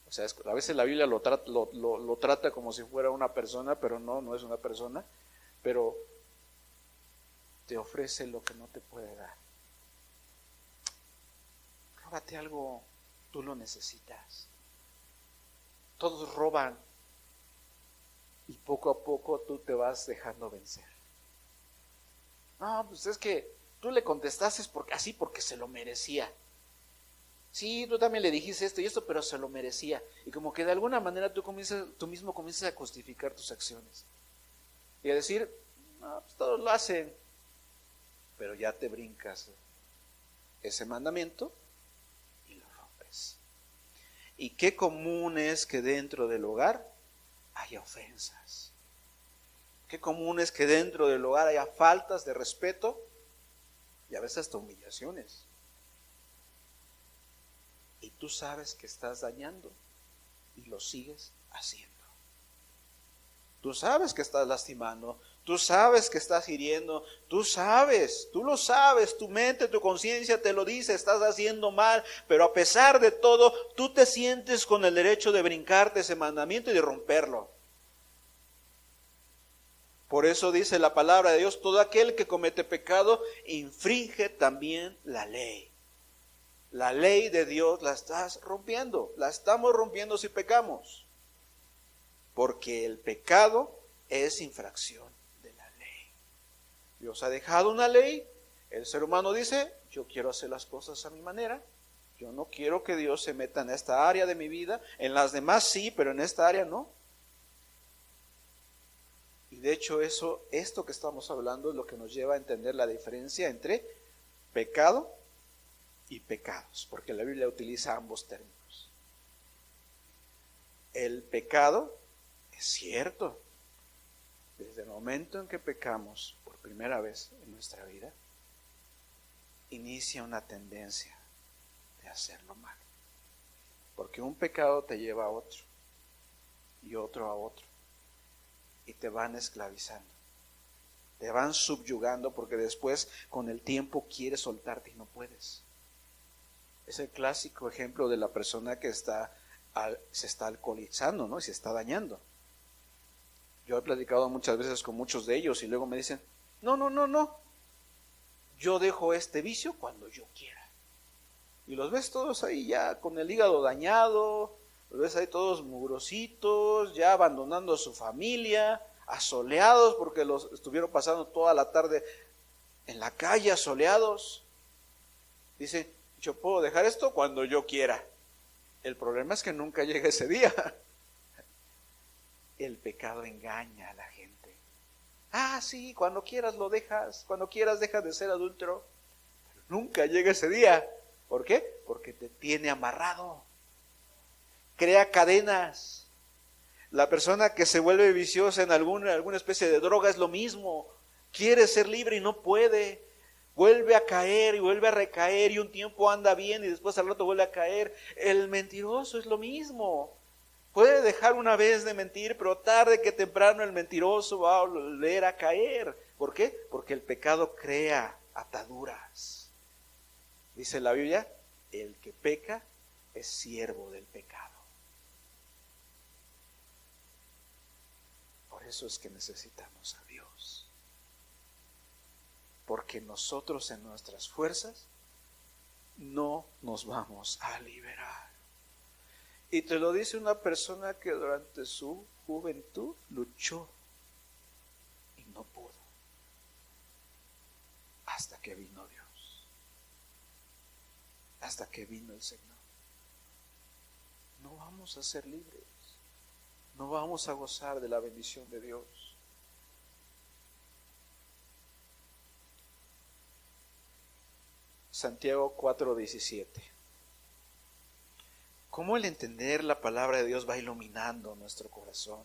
o sea, a veces la Biblia lo trata como si fuera una persona, pero no es una persona, pero te ofrece lo que no te puede dar. Róbate algo, tú lo necesitas. Todos roban y poco a poco tú te vas dejando vencer. No, pues es que tú le contestaste porque se lo merecía. Sí, tú también le dijiste esto y esto, pero se lo merecía. Y como que de alguna manera tú mismo comienzas a justificar tus acciones. Y a decir, no, pues todos lo hacen. Pero ya te brincas ese mandamiento y lo rompes. Y qué común es que dentro del hogar haya ofensas. Qué común es que dentro del hogar haya faltas de respeto y a veces hasta humillaciones. Y tú sabes que estás dañando y lo sigues haciendo. Tú sabes que estás lastimando, Tú sabes que estás hiriendo, tú lo sabes, tu mente, tu conciencia te lo dice, estás haciendo mal, pero a pesar de todo, tú te sientes con el derecho de brincarte ese mandamiento y de romperlo. Por eso dice la palabra de Dios, todo aquel que comete pecado infringe también la ley. La ley de Dios la estás rompiendo, la estamos rompiendo si pecamos, porque el pecado es infracción. Dios ha dejado una ley, el ser humano dice, yo quiero hacer las cosas a mi manera, yo no quiero que Dios se meta en esta área de mi vida, en las demás sí, pero en esta área no. Y de hecho esto que estamos hablando es lo que nos lleva a entender la diferencia entre pecado y pecados, porque la Biblia utiliza ambos términos. El pecado es cierto. Desde el momento en que pecamos por primera vez en nuestra vida, inicia una tendencia de hacerlo mal. Porque un pecado te lleva a otro, y otro a otro, y te van esclavizando, te van subyugando, porque después con el tiempo quieres soltarte y no puedes. Es el clásico ejemplo de la persona que se está alcoholizando, ¿no? Y se está dañando. Yo he platicado muchas veces con muchos de ellos y luego me dicen, no, yo dejo este vicio cuando yo quiera. Y los ves todos ahí ya con el hígado dañado, los ves ahí todos mugrositos, ya abandonando a su familia, asoleados porque los estuvieron pasando toda la tarde en la calle asoleados. Dicen, yo puedo dejar esto cuando yo quiera. El problema es que nunca llega ese día. El pecado engaña a la gente. Sí, cuando quieras lo dejas, cuando quieras dejas de ser adúltero. Pero nunca llega ese día. ¿Por qué? Porque te tiene amarrado. Crea cadenas. La persona que se vuelve viciosa en alguna especie de droga es lo mismo. Quiere ser libre y no puede. Vuelve a caer y vuelve a recaer y un tiempo anda bien y después al rato vuelve a caer. El mentiroso es lo mismo. Puede dejar una vez de mentir, pero tarde que temprano el mentiroso va a volver a caer. ¿Por qué? Porque el pecado crea ataduras. Dice la Biblia, el que peca es siervo del pecado. Por eso es que necesitamos a Dios. Porque nosotros en nuestras fuerzas no nos vamos a liberar. Y te lo dice una persona que durante su juventud luchó y no pudo. Hasta que vino Dios. Hasta que vino el Señor. No vamos a ser libres. No vamos a gozar de la bendición de Dios. Santiago 4:17. Cómo el entender la palabra de Dios va iluminando nuestro corazón,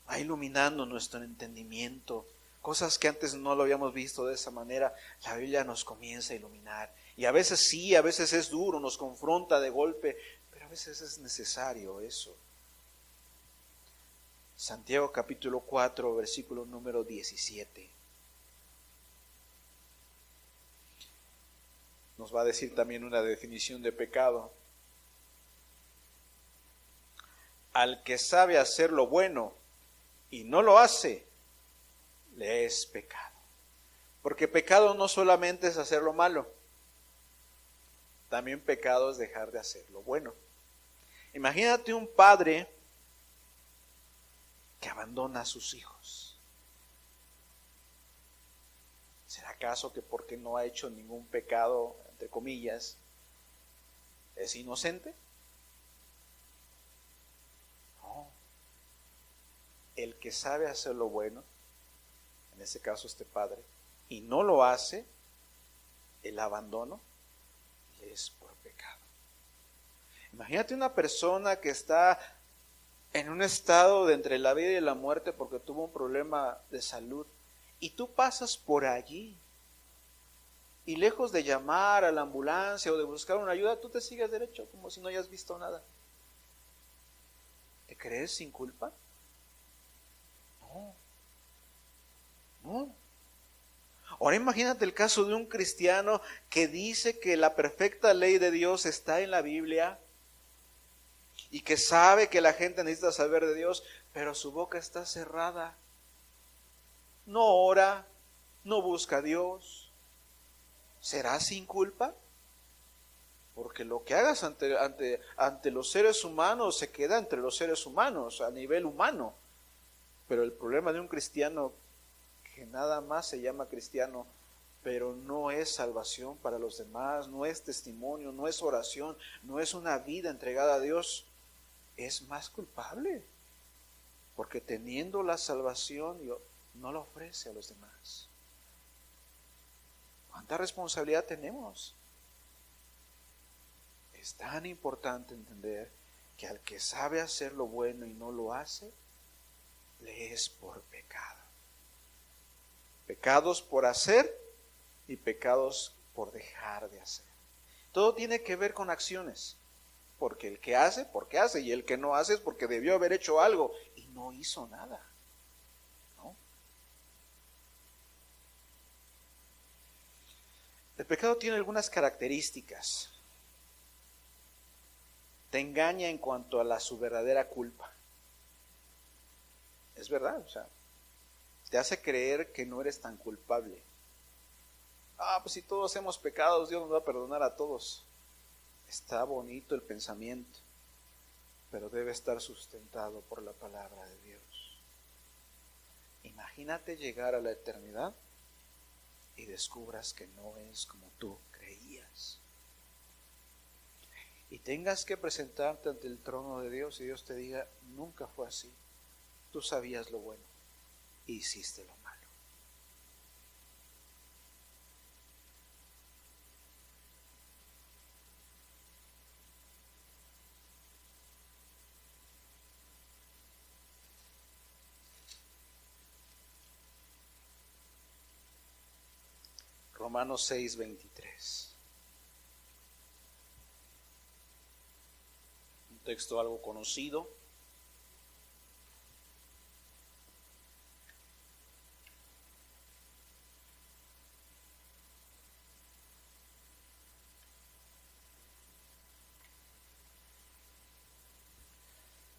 va iluminando nuestro entendimiento, cosas que antes no lo habíamos visto de esa manera, la Biblia nos comienza a iluminar. Y a veces sí, a veces es duro, nos confronta de golpe, pero a veces es necesario eso. Santiago capítulo 4, versículo número 17. Nos va a decir también una definición de pecado. Al que sabe hacer lo bueno y no lo hace, le es pecado. Porque pecado no solamente es hacer lo malo, también pecado es dejar de hacer lo bueno. Imagínate un padre que abandona a sus hijos. ¿Será acaso que porque no ha hecho ningún pecado, entre comillas, es inocente? No. El que sabe hacer lo bueno, en este caso este padre, y no lo hace, el abandono es por pecado. Imagínate una persona que está en un estado de entre la vida y la muerte porque tuvo un problema de salud y tú pasas por allí y lejos de llamar a la ambulancia o de buscar una ayuda, tú te sigues derecho como si no hayas visto nada. ¿Te crees sin culpa? No. Ahora imagínate el caso de un cristiano que dice que la perfecta ley de Dios está en la Biblia y que sabe que la gente necesita saber de Dios, pero su boca está cerrada. No ora, no busca a Dios. ¿Será sin culpa? Porque lo que hagas ante los seres humanos se queda entre los seres humanos, a nivel humano. Pero el problema de un cristiano que nada más se llama cristiano, pero no es salvación para los demás, no es testimonio, no es oración, no es una vida entregada a Dios, es más culpable. Porque teniendo la salvación, no la ofrece a los demás. ¿Cuánta responsabilidad tenemos? Es tan importante entender que al que sabe hacer lo bueno y no lo hace, le es por pecado. Pecados por hacer y pecados por dejar de hacer. Todo tiene que ver con acciones. Porque el que hace, porque hace, y el que no hace es porque debió haber hecho algo y no hizo nada. ¿No? El pecado tiene algunas características. Te engaña en cuanto a su verdadera culpa. Es verdad, o sea, te hace creer que no eres tan culpable. Pues si todos hemos pecado, Dios nos va a perdonar a todos. Está bonito el pensamiento, pero debe estar sustentado por la palabra de Dios. Imagínate llegar a la eternidad y descubras que no es como tú creías. Y tengas que presentarte ante el trono de Dios y Dios te diga, nunca fue así. Tú sabías lo bueno y hiciste lo malo. Romanos 6:23. Un texto algo conocido.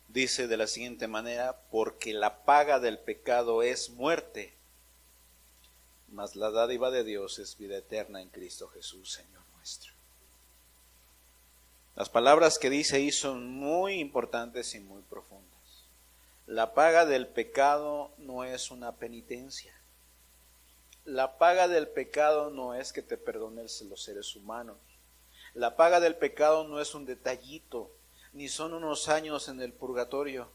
Dice de la siguiente manera, porque la paga del pecado es muerte, mas la dádiva de Dios es vida eterna en Cristo Jesús, Señor nuestro. Las palabras que dice ahí son muy importantes y muy profundas. La paga del pecado no es una penitencia. La paga del pecado no es que te perdonen los seres humanos. La paga del pecado no es un detallito, ni son unos años en el purgatorio.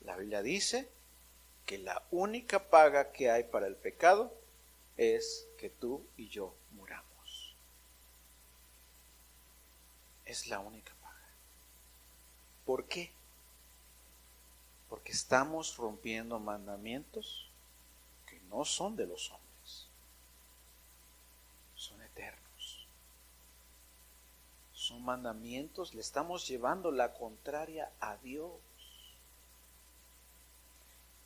La Biblia dice que la única paga que hay para el pecado es que tú y yo muramos. Es la única paga. ¿Por qué? Porque estamos rompiendo mandamientos que no son de los hombres, son eternos. Son mandamientos, le estamos llevando la contraria a Dios.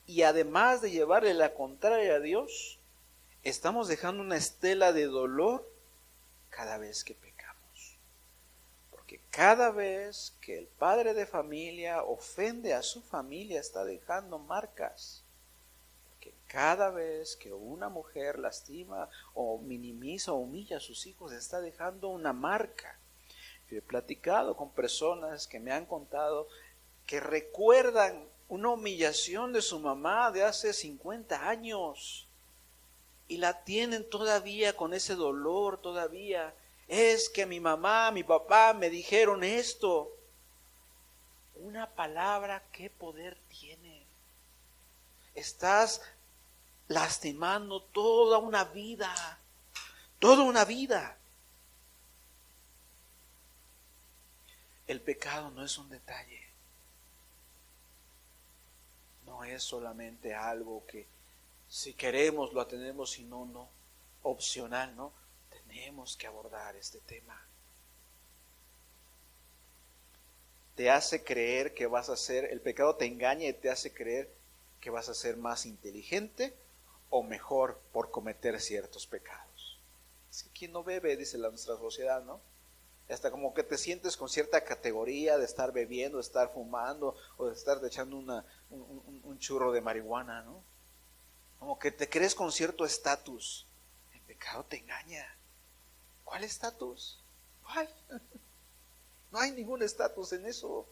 Y además de llevarle la contraria a Dios, estamos dejando una estela de dolor cada vez que pecamos. Porque cada vez que el padre de familia ofende a su familia, está dejando marcas. Porque cada vez que una mujer lastima o minimiza o humilla a sus hijos, está dejando una marca. Yo he platicado con personas que me han contado que recuerdan una humillación de su mamá de hace 50 años y la tienen todavía con ese dolor todavía. Es que mi mamá, mi papá me dijeron esto. Una palabra, ¿qué poder tiene? Estás lastimando toda una vida, toda una vida. El pecado no es un detalle. No es solamente algo que si queremos lo atendemos, si no, no. Opcional, ¿no? Tenemos que abordar este tema. Te hace creer que vas a ser, el pecado te engaña y te hace creer que vas a ser más inteligente o mejor, por cometer ciertos pecados. Es que quien no bebe, dice nuestra sociedad, ¿no? Hasta como que te sientes con cierta categoría de estar bebiendo, de estar fumando o de estar echando un churro de marihuana, ¿no? Como que te crees con cierto estatus. El pecado te engaña. ¿Cuál estatus? ¿Cuál? No hay ningún estatus en eso.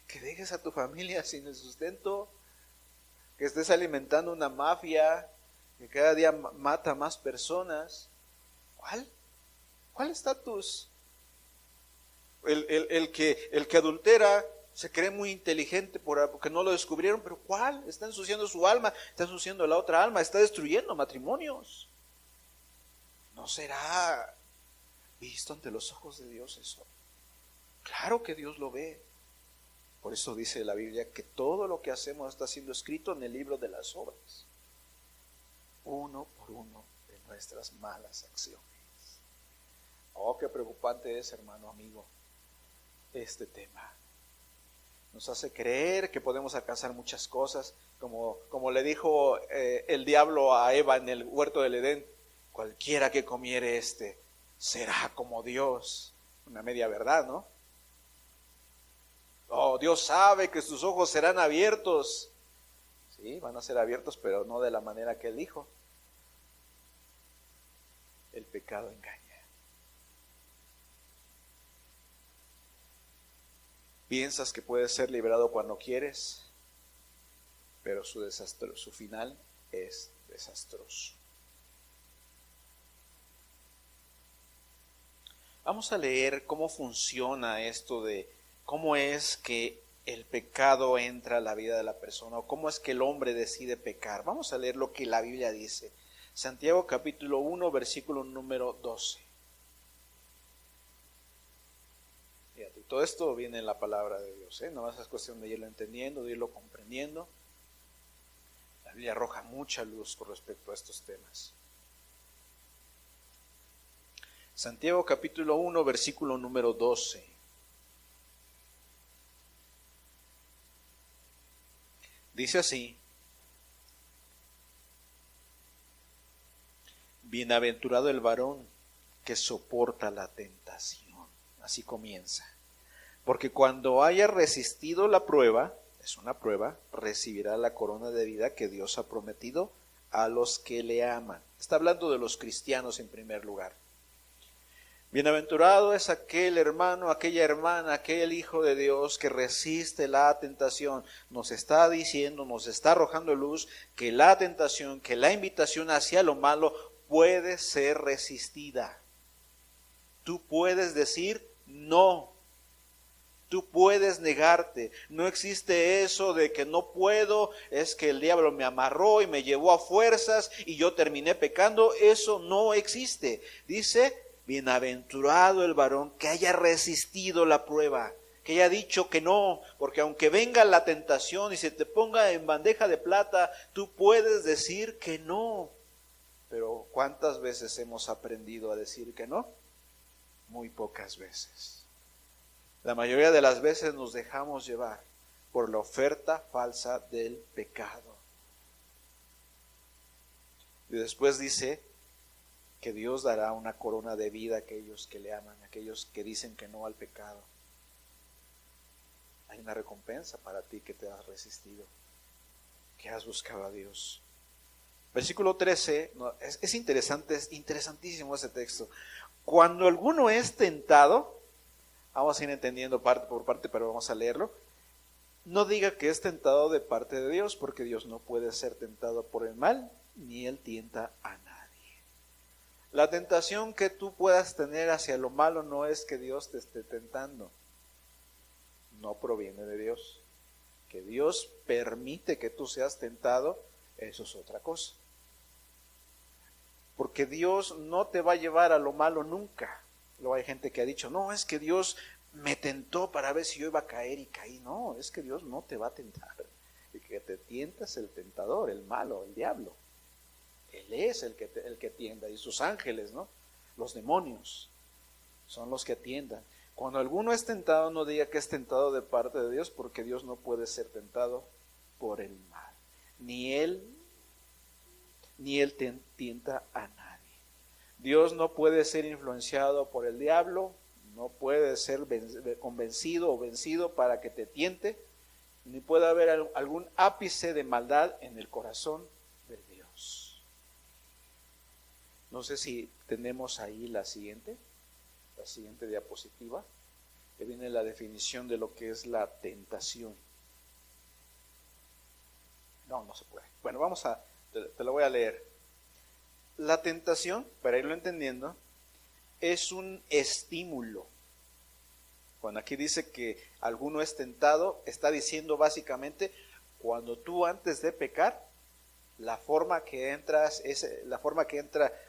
Que dejes a tu familia sin el sustento, que estés alimentando una mafia que cada día mata a más personas. ¿Cuál? ¿Cuál estatus? El que adultera se cree muy inteligente porque no lo descubrieron, pero ¿cuál? Está ensuciando su alma, está ensuciando la otra alma, está destruyendo matrimonios. ¿No será visto ante los ojos de Dios eso? Claro que Dios lo ve. Por eso dice la Biblia que todo lo que hacemos está siendo escrito en el libro de las obras, uno por uno de nuestras malas acciones. Oh, qué preocupante es, hermano, amigo, este tema. Nos hace creer que podemos alcanzar muchas cosas, como le dijo el diablo a Eva en el huerto del Edén: cualquiera que comiere será como Dios. Una media verdad, ¿no? Oh, Dios sabe que sus ojos serán abiertos. Sí, van a ser abiertos, pero no de la manera que Él dijo. El pecado engaña. Piensas que puedes ser liberado cuando quieres, pero su final es desastroso. Vamos a leer cómo funciona esto de cómo es que el pecado entra a la vida de la persona, o cómo es que el hombre decide pecar. Vamos a leer lo que la Biblia dice. Santiago capítulo 1, versículo número 12. Fíjate, todo esto viene en la palabra de Dios, ¿eh? No más es cuestión de irlo entendiendo, de irlo comprendiendo. La Biblia arroja mucha luz con respecto a estos temas. Santiago capítulo 1, versículo número 12. Dice así: bienaventurado el varón que soporta la tentación. Así comienza. Porque cuando haya resistido la prueba, es una prueba, recibirá la corona de vida que Dios ha prometido a los que le aman. Está hablando de los cristianos en primer lugar. Bienaventurado es aquel hermano, aquella hermana, aquel hijo de Dios que resiste la tentación. Nos está diciendo, nos está arrojando luz que la tentación, que la invitación hacia lo malo puede ser resistida. Tú puedes decir no. Tú puedes negarte. No existe eso de que no puedo, es que el diablo me amarró y me llevó a fuerzas y yo terminé pecando. Eso no existe. Dice: bienaventurado el varón que haya resistido la prueba, que haya dicho que no, porque aunque venga la tentación y se te ponga en bandeja de plata, tú puedes decir que no. Pero ¿cuántas veces hemos aprendido a decir que no? Muy pocas veces. La mayoría de las veces nos dejamos llevar por la oferta falsa del pecado. Y después dice que Dios dará una corona de vida a aquellos que le aman, a aquellos que dicen que no al pecado. Hay una recompensa para ti que te has resistido, que has buscado a Dios. Versículo 13, es interesante, es interesantísimo ese texto. Cuando alguno es tentado, vamos a ir entendiendo parte por parte, pero vamos a leerlo. No diga que es tentado de parte de Dios, porque Dios no puede ser tentado por el mal, ni Él tienta a nadie. La tentación que tú puedas tener hacia lo malo no es que Dios te esté tentando. No proviene de Dios. Que Dios permite que tú seas tentado, eso es otra cosa. Porque Dios no te va a llevar a lo malo nunca. Luego hay gente que ha dicho: no, es que Dios me tentó para ver si yo iba a caer y caí. No, es que Dios no te va a tentar. El que te tienta es el tentador, el malo, el diablo. Él es el que tienda, y sus ángeles, ¿no? Los demonios son los que tiendan. Cuando alguno es tentado, no diga que es tentado de parte de Dios, porque Dios no puede ser tentado por el mal. Ni Él ni él tienta a nadie. Dios no puede ser influenciado por el diablo, no puede ser convencido o vencido para que te tiente, ni puede haber algún ápice de maldad en el corazón de Dios. No sé si tenemos ahí la siguiente diapositiva, que viene la definición de lo que es la tentación. No se puede. Bueno, te lo voy a leer. La tentación, para irlo entendiendo, es un estímulo. Cuando aquí dice que alguno es tentado, está diciendo básicamente, cuando tú antes de pecar, la forma que entra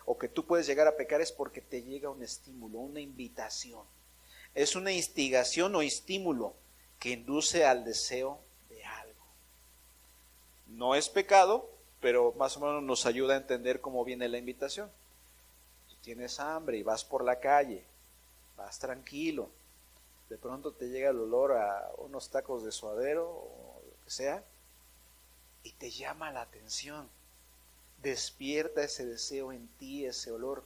o que tú puedes llegar a pecar es porque te llega un estímulo, una invitación. Es una instigación o estímulo que induce al deseo de algo. No es pecado, pero más o menos nos ayuda a entender cómo viene la invitación. Si tienes hambre y vas por la calle, vas tranquilo, de pronto te llega el olor a unos tacos de suadero o lo que sea, y te llama la atención, despierta ese deseo en ti, ese olor.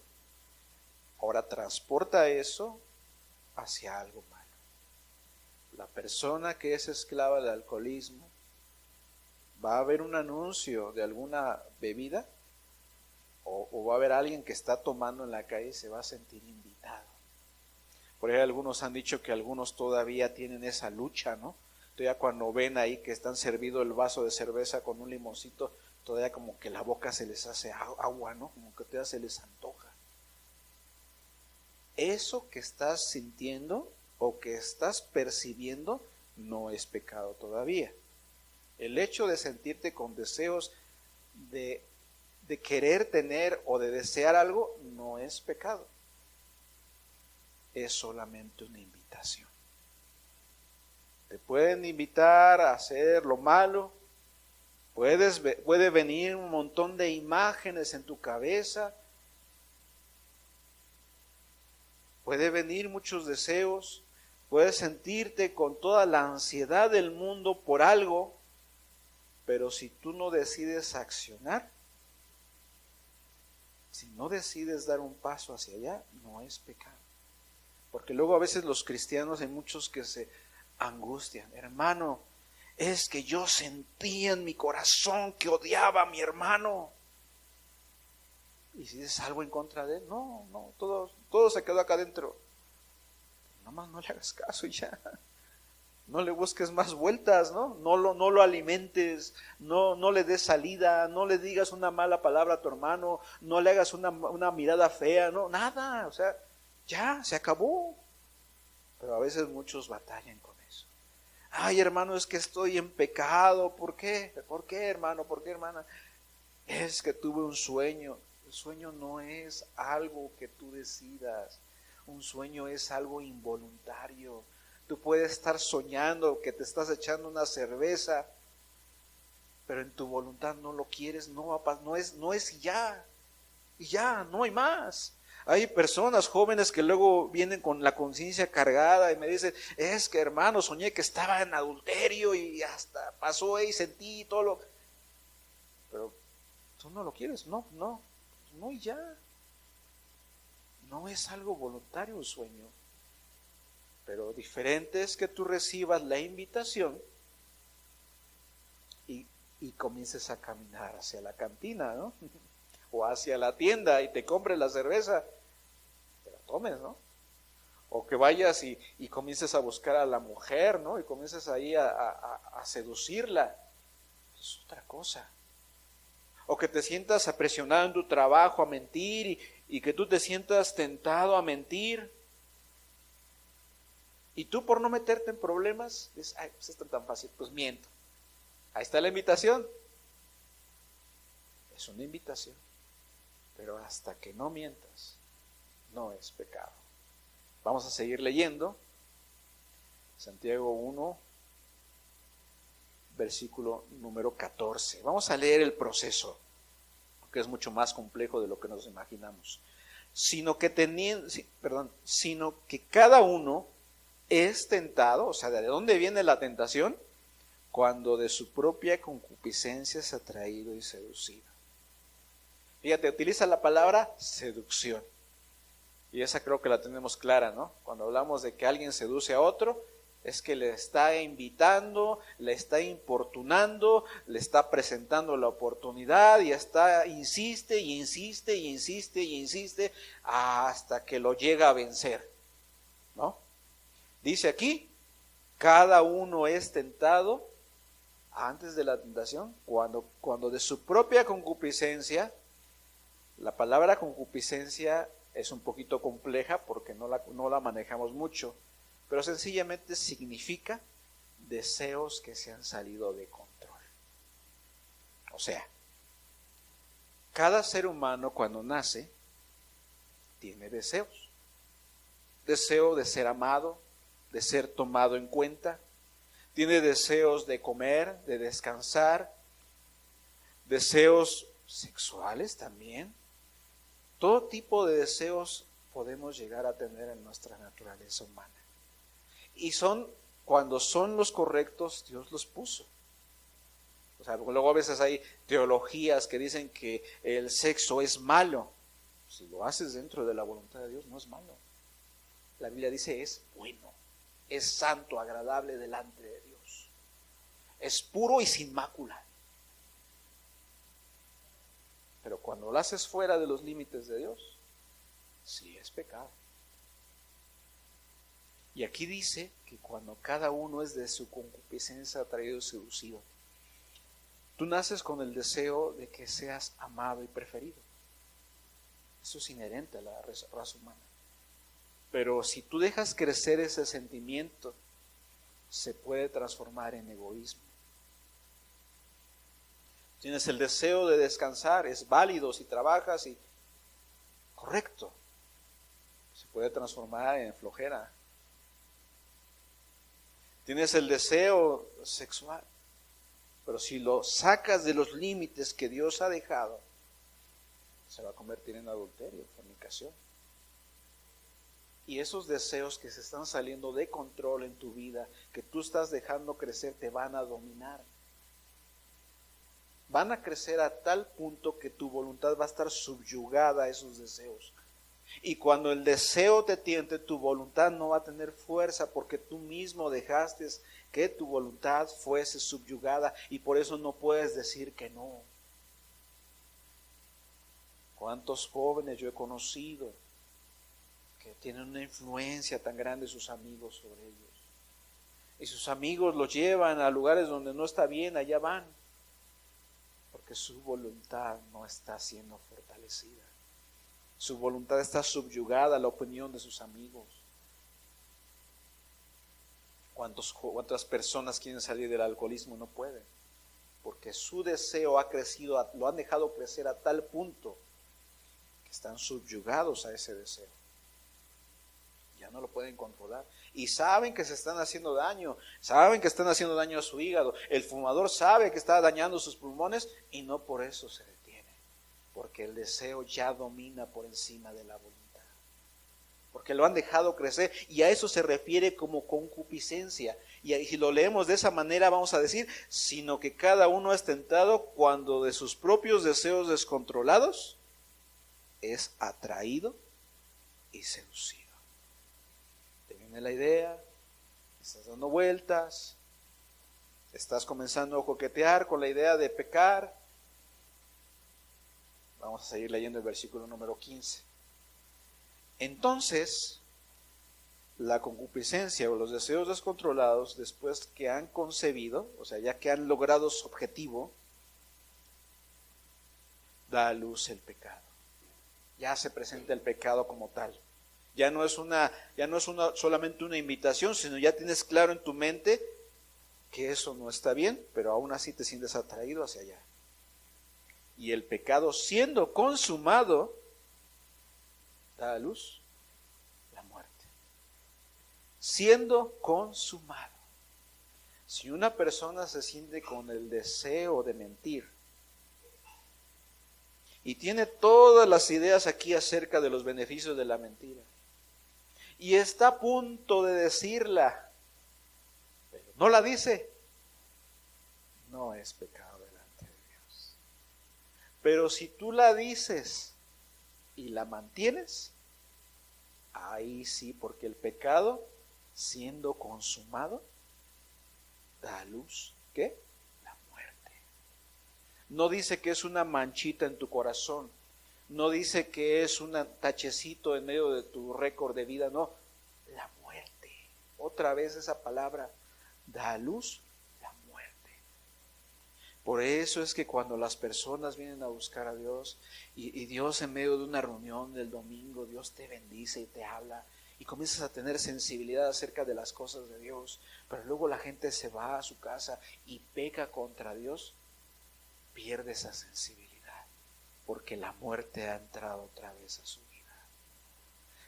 Ahora transporta eso hacia algo malo. La persona que es esclava del alcoholismo, va a haber un anuncio de alguna bebida o va a haber alguien que está tomando en la calle y se va a sentir invitado. Por ahí algunos han dicho que algunos todavía tienen esa lucha, ¿no? Todavía cuando ven ahí que están servido el vaso de cerveza con un limoncito, todavía como que la boca se les hace agua, ¿no? Como que todavía se les antoja. Eso que estás sintiendo o que estás percibiendo no es pecado todavía. El hecho de sentirte con deseos de querer tener o de desear algo no es pecado. Es solamente una invitación. Te pueden invitar a hacer lo malo. Puede venir un montón de imágenes en tu cabeza. Puede venir muchos deseos. Puedes sentirte con toda la ansiedad del mundo por algo. Pero si tú no decides accionar, si no decides dar un paso hacia allá, no es pecado. Porque luego a veces los cristianos, hay muchos que se angustian. Hermano, es que yo sentía en mi corazón que odiaba a mi hermano. Y si dices algo en contra de él, no, todo se quedó acá adentro. Nomás no le hagas caso y ya. No le busques más vueltas, ¿no? No lo alimentes, no le des salida, no le digas una mala palabra a tu hermano, no le hagas una mirada fea, no, nada, o sea, ya, se acabó. Pero a veces muchos batallan con eso. Ay, hermano, es que estoy en pecado. ¿Por qué? ¿Por qué, hermano? ¿Por qué, hermana? Es que tuve un sueño. El sueño no es algo que tú decidas. Un sueño es algo involuntario. Tú puedes estar soñando que te estás echando una cerveza, pero en tu voluntad no lo quieres, no es ya. Y ya, no hay más. Hay personas jóvenes que luego vienen con la conciencia cargada y me dicen, es que hermano, soñé que estaba en adulterio y hasta pasó y sentí todo lo... Pero tú no lo quieres, no y ya. No es algo voluntario el sueño. Pero diferente es que tú recibas la invitación y comiences a caminar hacia la cantina, ¿no? O hacia la tienda y te compres la cerveza, te la tomes, ¿no? O que vayas y comiences a buscar a la mujer, ¿no? Y comiences ahí a seducirla. Es otra cosa. O que te sientas presionado en tu trabajo a mentir y que tú te sientas tentado a mentir. Y tú por no meterte en problemas, dices, ay, pues esto es tan fácil, pues miento. Ahí está la invitación. Es una invitación. Pero hasta que no mientas, no es pecado. Vamos a seguir leyendo. Santiago 1, versículo número 14. Vamos a leer el proceso, que es mucho más complejo de lo que nos imaginamos. Sino que cada uno es tentado, o sea, ¿de dónde viene la tentación? Cuando de su propia concupiscencia es atraído y seducido. Fíjate, utiliza la palabra seducción. Y esa creo que la tenemos clara, ¿no? Cuando hablamos de que alguien seduce a otro, es que le está invitando, le está importunando, le está presentando la oportunidad y insiste y insiste y insiste y insiste hasta que lo llega a vencer, ¿no? Dice aquí, cada uno es tentado antes de la tentación, cuando de su propia concupiscencia. La palabra concupiscencia es un poquito compleja porque no la manejamos mucho, pero sencillamente significa deseos que se han salido de control. O sea, cada ser humano cuando nace tiene deseos. Deseo de ser amado, de ser tomado en cuenta. Tiene deseos de comer, de descansar. Deseos sexuales también. Todo tipo de deseos podemos llegar a tener en nuestra naturaleza humana. Y cuando son los correctos, Dios los puso. O sea, luego a veces hay teologías que dicen que el sexo es malo. Si lo haces dentro de la voluntad de Dios, no es malo. La Biblia dice es bueno, es santo, agradable delante de Dios. Es puro y sin mácula. Pero cuando lo haces fuera de los límites de Dios, sí es pecado. Y aquí dice que cuando cada uno es de su concupiscencia atraído y seducido, tú naces con el deseo de que seas amado y preferido. Eso es inherente a la raza humana. Pero si tú dejas crecer ese sentimiento, se puede transformar en egoísmo. Tienes el deseo de descansar, es válido si trabajas y correcto. Se puede transformar en flojera. Tienes el deseo sexual, pero si lo sacas de los límites que Dios ha dejado, se va a convertir en adulterio, fornicación. Y esos deseos que se están saliendo de control en tu vida, que tú estás dejando crecer, te van a dominar. Van a crecer a tal punto que tu voluntad va a estar subyugada a esos deseos. Y cuando el deseo te tiente, tu voluntad no va a tener fuerza porque tú mismo dejaste que tu voluntad fuese subyugada y por eso no puedes decir que no. ¿Cuántos jóvenes yo he conocido que tienen una influencia tan grande sus amigos sobre ellos? Y sus amigos los llevan a lugares donde no está bien, allá van. Porque su voluntad no está siendo fortalecida. Su voluntad está subyugada a la opinión de sus amigos. ¿Cuántas personas quieren salir del alcoholismo y no pueden? Porque su deseo ha crecido, lo han dejado crecer a tal punto que están subyugados a ese deseo. Ya no lo pueden controlar. Y saben que se están haciendo daño. Saben que están haciendo daño a su hígado. El fumador sabe que está dañando sus pulmones y no por eso se detiene. Porque el deseo ya domina por encima de la voluntad. Porque lo han dejado crecer y a eso se refiere como concupiscencia. Y si lo leemos de esa manera vamos a decir, sino que cada uno es tentado cuando de sus propios deseos descontrolados es atraído y seducido. Te viene la idea, estás dando vueltas, estás comenzando a coquetear con la idea de pecar. Vamos a seguir leyendo el versículo número 15. Entonces, la concupiscencia o los deseos descontrolados, después que han concebido, o sea, ya que han logrado su objetivo, da a luz el pecado. Ya se presenta el pecado como tal. Ya no es solamente una invitación, sino ya tienes claro en tu mente que eso no está bien, pero aún así te sientes atraído hacia allá. Y el pecado siendo consumado, da a luz la muerte. Siendo consumado. Si una persona se siente con el deseo de mentir y tiene todas las ideas aquí acerca de los beneficios de la mentira y está a punto de decirla, pero no la dice, no es pecado delante de Dios. Pero si tú la dices y la mantienes, ahí sí, porque el pecado, siendo consumado, da a luz, ¿qué? La muerte. No dice que es una manchita en tu corazón, no dice que es un tachecito en medio de tu récord de vida, no, la muerte. Otra vez esa palabra, da a luz la muerte. Por eso es que cuando las personas vienen a buscar a Dios y Dios en medio de una reunión del domingo, Dios te bendice y te habla y comienzas a tener sensibilidad acerca de las cosas de Dios, pero luego la gente se va a su casa y peca contra Dios, pierde esa sensibilidad porque la muerte ha entrado otra vez a su vida.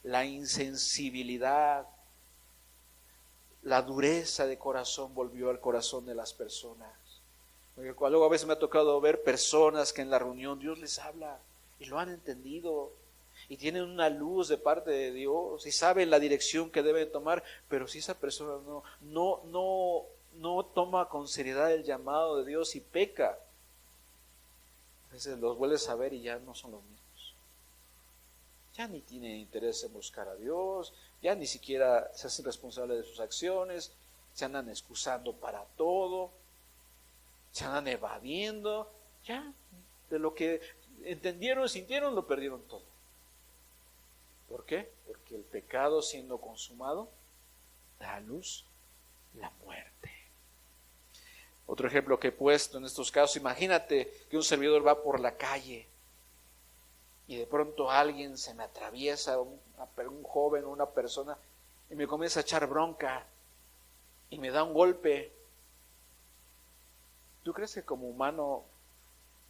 La insensibilidad, la dureza de corazón volvió al corazón de las personas. Porque luego a veces me ha tocado ver personas que en la reunión Dios les habla y lo han entendido y tienen una luz de parte de Dios y saben la dirección que deben tomar, pero si esa persona no toma con seriedad el llamado de Dios y peca, a veces los vuelves a ver y ya no son los mismos. Ya ni tienen interés en buscar a Dios, ya ni siquiera se hacen responsables de sus acciones, se andan excusando para todo, se andan evadiendo, ya de lo que entendieron, sintieron, lo perdieron todo. ¿Por qué? Porque el pecado siendo consumado da a luz la muerte. Otro ejemplo que he puesto en estos casos, imagínate que un servidor va por la calle y de pronto alguien se me atraviesa, un joven o una persona, y me comienza a echar bronca y me da un golpe. ¿Tú crees que como humano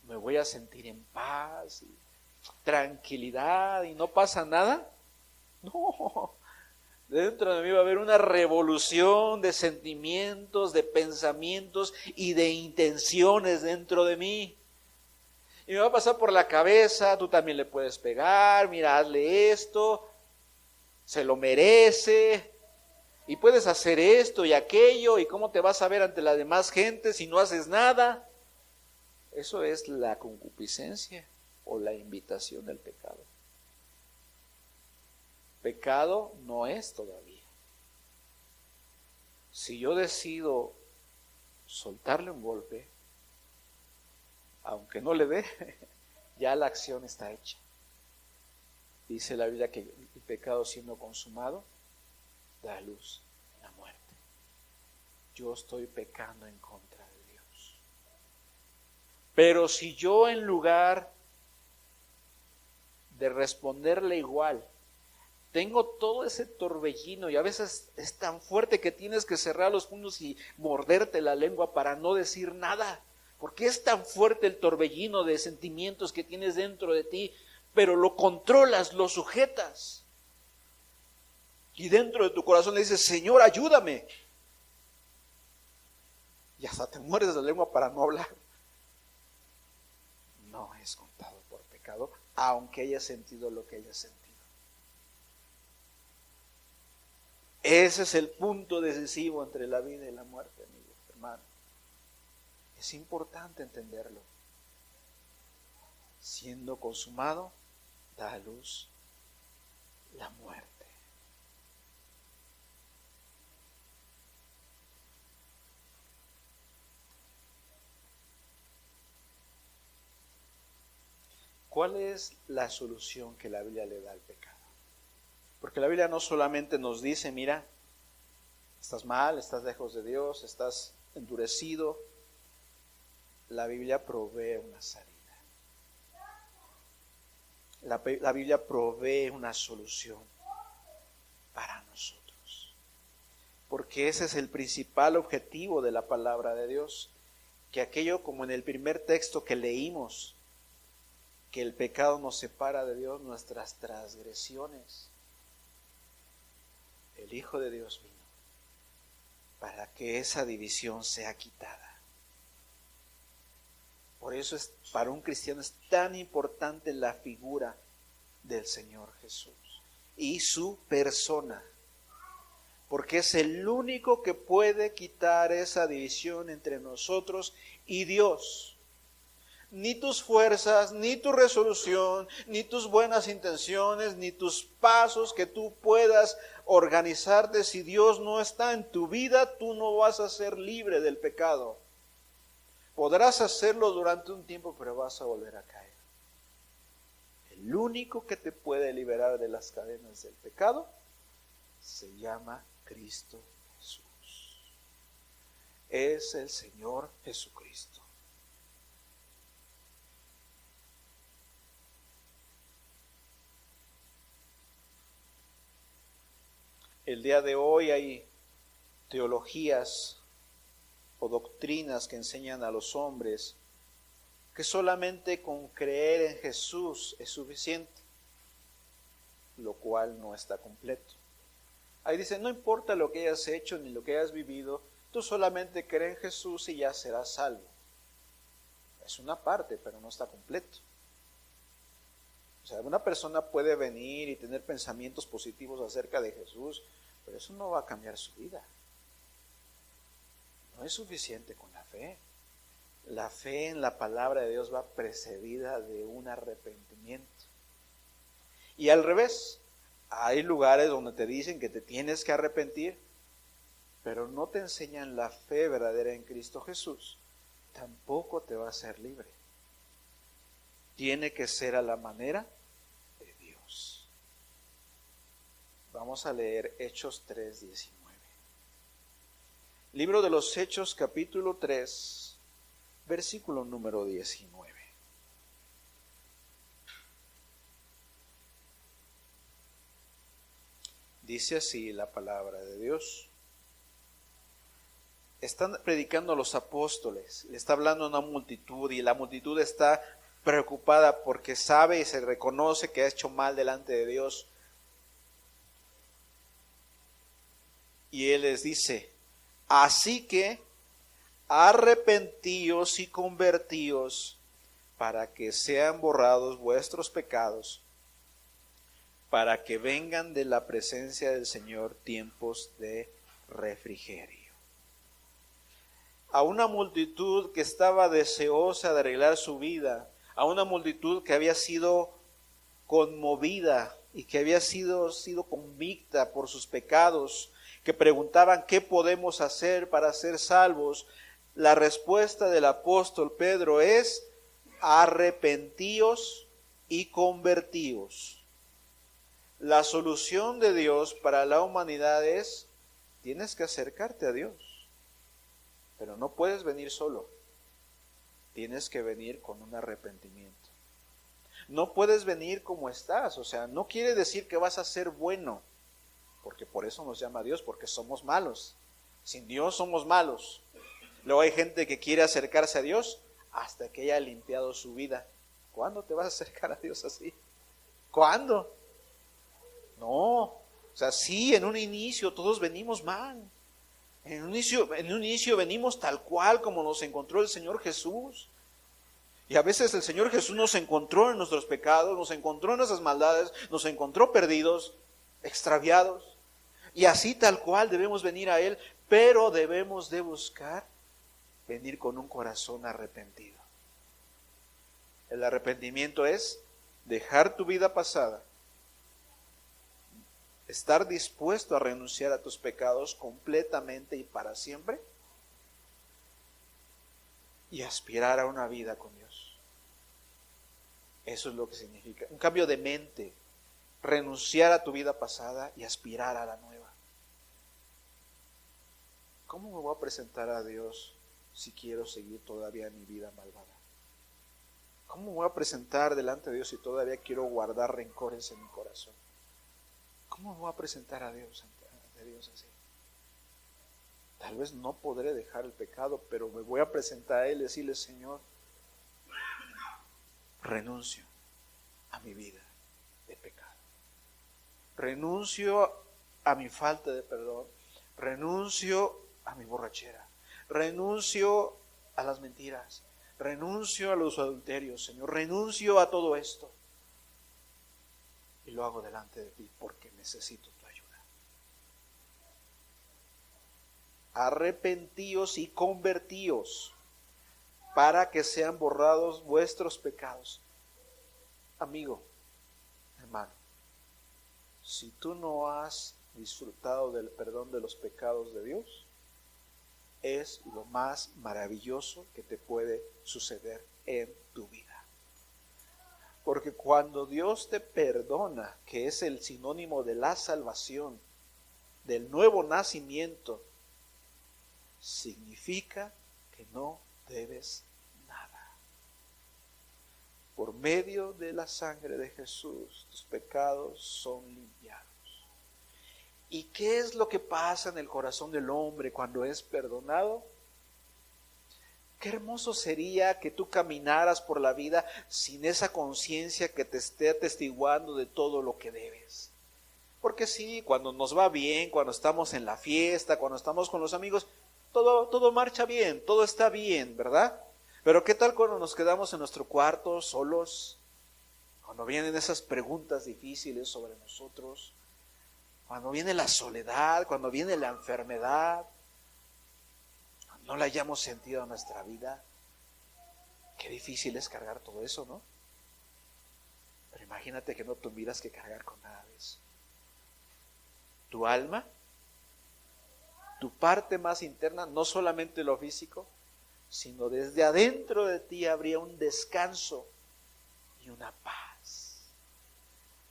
me voy a sentir en paz y tranquilidad y no pasa nada? No, dentro de mí va a haber una revolución de sentimientos, de pensamientos y de intenciones dentro de mí. Y me va a pasar por la cabeza, tú también le puedes pegar, mira, hazle esto, se lo merece, y puedes hacer esto y aquello, y cómo te vas a ver ante la demás gente si no haces nada. Eso es la concupiscencia o la invitación del pecado. Pecado no es todavía. Si yo decido soltarle un golpe, aunque no le dé, ya la acción está hecha. Dice la Biblia que el pecado siendo consumado da a luz la muerte. Yo estoy pecando en contra de Dios. Pero si yo en lugar de responderle igual, tengo todo ese torbellino y a veces es tan fuerte que tienes que cerrar los puños y morderte la lengua para no decir nada, porque es tan fuerte el torbellino de sentimientos que tienes dentro de ti, pero lo controlas, lo sujetas. Y dentro de tu corazón le dices, Señor, ayúdame. Y hasta te muerdes la lengua para no hablar. No es contado por pecado, aunque hayas sentido lo que hayas sentido. Ese es el punto decisivo entre la vida y la muerte, amigo, hermano. Es importante entenderlo. Siendo consumado, da a luz la muerte. ¿Cuál es la solución que la Biblia le da al pecado? Porque la Biblia no solamente nos dice, mira, estás mal, estás lejos de Dios, estás endurecido. La Biblia provee una salida. La Biblia provee una solución para nosotros. Porque ese es el principal objetivo de la palabra de Dios. Que aquello, como en el primer texto que leímos, que el pecado nos separa de Dios, nuestras transgresiones. El Hijo de Dios vino para que esa división sea quitada. Por eso para un cristiano es tan importante la figura del Señor Jesús y su persona, porque es el único que puede quitar esa división entre nosotros y Dios. Ni tus fuerzas, ni tu resolución, ni tus buenas intenciones, ni tus pasos que tú puedas organizarte. Si Dios no está en tu vida, tú no vas a ser libre del pecado. Podrás hacerlo durante un tiempo, pero vas a volver a caer. El único que te puede liberar de las cadenas del pecado se llama Cristo Jesús. Es el Señor Jesucristo. El día de hoy hay teologías o doctrinas que enseñan a los hombres que solamente con creer en Jesús es suficiente, lo cual no está completo. Ahí dice, no importa lo que hayas hecho ni lo que hayas vivido, tú solamente crees en Jesús y ya serás salvo. Es una parte, pero no está completo. O sea, una persona puede venir y tener pensamientos positivos acerca de Jesús, pero eso no va a cambiar su vida. No es suficiente con la fe. La fe en la palabra de Dios va precedida de un arrepentimiento. Y al revés, hay lugares donde te dicen que te tienes que arrepentir, pero no te enseñan la fe verdadera en Cristo Jesús. Tampoco te va a hacer libre. Tiene que ser a la manera de Dios. Vamos a leer Hechos 3:19. Libro de los Hechos, capítulo 3, versículo número 19. Dice así la palabra de Dios. Están predicando a los apóstoles, le está hablando a una multitud y la multitud está preocupada porque sabe y se reconoce que ha hecho mal delante de Dios. Y Él les dice, así que arrepentíos y convertíos para que sean borrados vuestros pecados, para que vengan de la presencia del Señor tiempos de refrigerio. A una multitud que estaba deseosa de arreglar su vida, a una multitud que había sido conmovida y que había sido convicta por sus pecados, que preguntaban qué podemos hacer para ser salvos, la respuesta del apóstol Pedro es: arrepentíos y convertíos. La solución de Dios para la humanidad es: tienes que acercarte a Dios. Pero no puedes venir solo. Tienes que venir con un arrepentimiento. No puedes venir como estás. O sea, no quiere decir que vas a ser bueno. Porque por eso nos llama Dios, porque somos malos. Sin Dios somos malos. Luego hay gente que quiere acercarse a Dios hasta que haya limpiado su vida. ¿Cuándo te vas a acercar a Dios así? ¿Cuándo? No. O sea, sí, en un inicio todos venimos mal. En un inicio venimos tal cual como nos encontró el Señor Jesús. Y a veces el Señor Jesús nos encontró en nuestros pecados, nos encontró en nuestras maldades, nos encontró perdidos, extraviados. Y así tal cual debemos venir a Él, pero debemos de buscar venir con un corazón arrepentido. El arrepentimiento es dejar tu vida pasada, estar dispuesto a renunciar a tus pecados completamente y para siempre y aspirar a una vida con Dios. Eso es lo que significa un cambio de mente, renunciar a tu vida pasada y aspirar a la nueva. ¿Cómo me voy a presentar a Dios si quiero seguir todavía mi vida malvada? ¿Cómo me voy a presentar delante de Dios si todavía quiero guardar rencores en mi corazón? ¿Cómo me voy a presentar a Dios ante Dios así? Tal vez no podré dejar el pecado, pero me voy a presentar a Él y decirle: Señor, renuncio a mi vida de pecado. Renuncio a mi falta de perdón. Renuncio a mi borrachera. Renuncio a las mentiras. Renuncio a los adulterios, Señor. Renuncio a todo esto. Y lo hago delante de ti porque necesito tu ayuda. Arrepentíos y convertíos para que sean borrados vuestros pecados. Amigo, hermano, si tú no has disfrutado del perdón de los pecados de Dios, es lo más maravilloso que te puede suceder en tu vida. Porque cuando Dios te perdona, que es el sinónimo de la salvación, del nuevo nacimiento, significa que no debes nada. Por medio de la sangre de Jesús, tus pecados son limpiados. ¿Y qué es lo que pasa en el corazón del hombre cuando es perdonado? Qué hermoso sería que tú caminaras por la vida sin esa conciencia que te esté atestiguando de todo lo que debes. Porque sí, cuando nos va bien, cuando estamos en la fiesta, cuando estamos con los amigos, todo marcha bien, todo está bien, ¿verdad? Pero ¿qué tal cuando nos quedamos en nuestro cuarto solos? Cuando vienen esas preguntas difíciles sobre nosotros, cuando viene la soledad, cuando viene la enfermedad, no la hayamos sentido en nuestra vida. Qué difícil es cargar todo eso, ¿no? Pero imagínate que no tuvieras que cargar con nada de eso. Tu alma, tu parte más interna, no solamente lo físico, sino desde adentro de ti habría un descanso y una paz.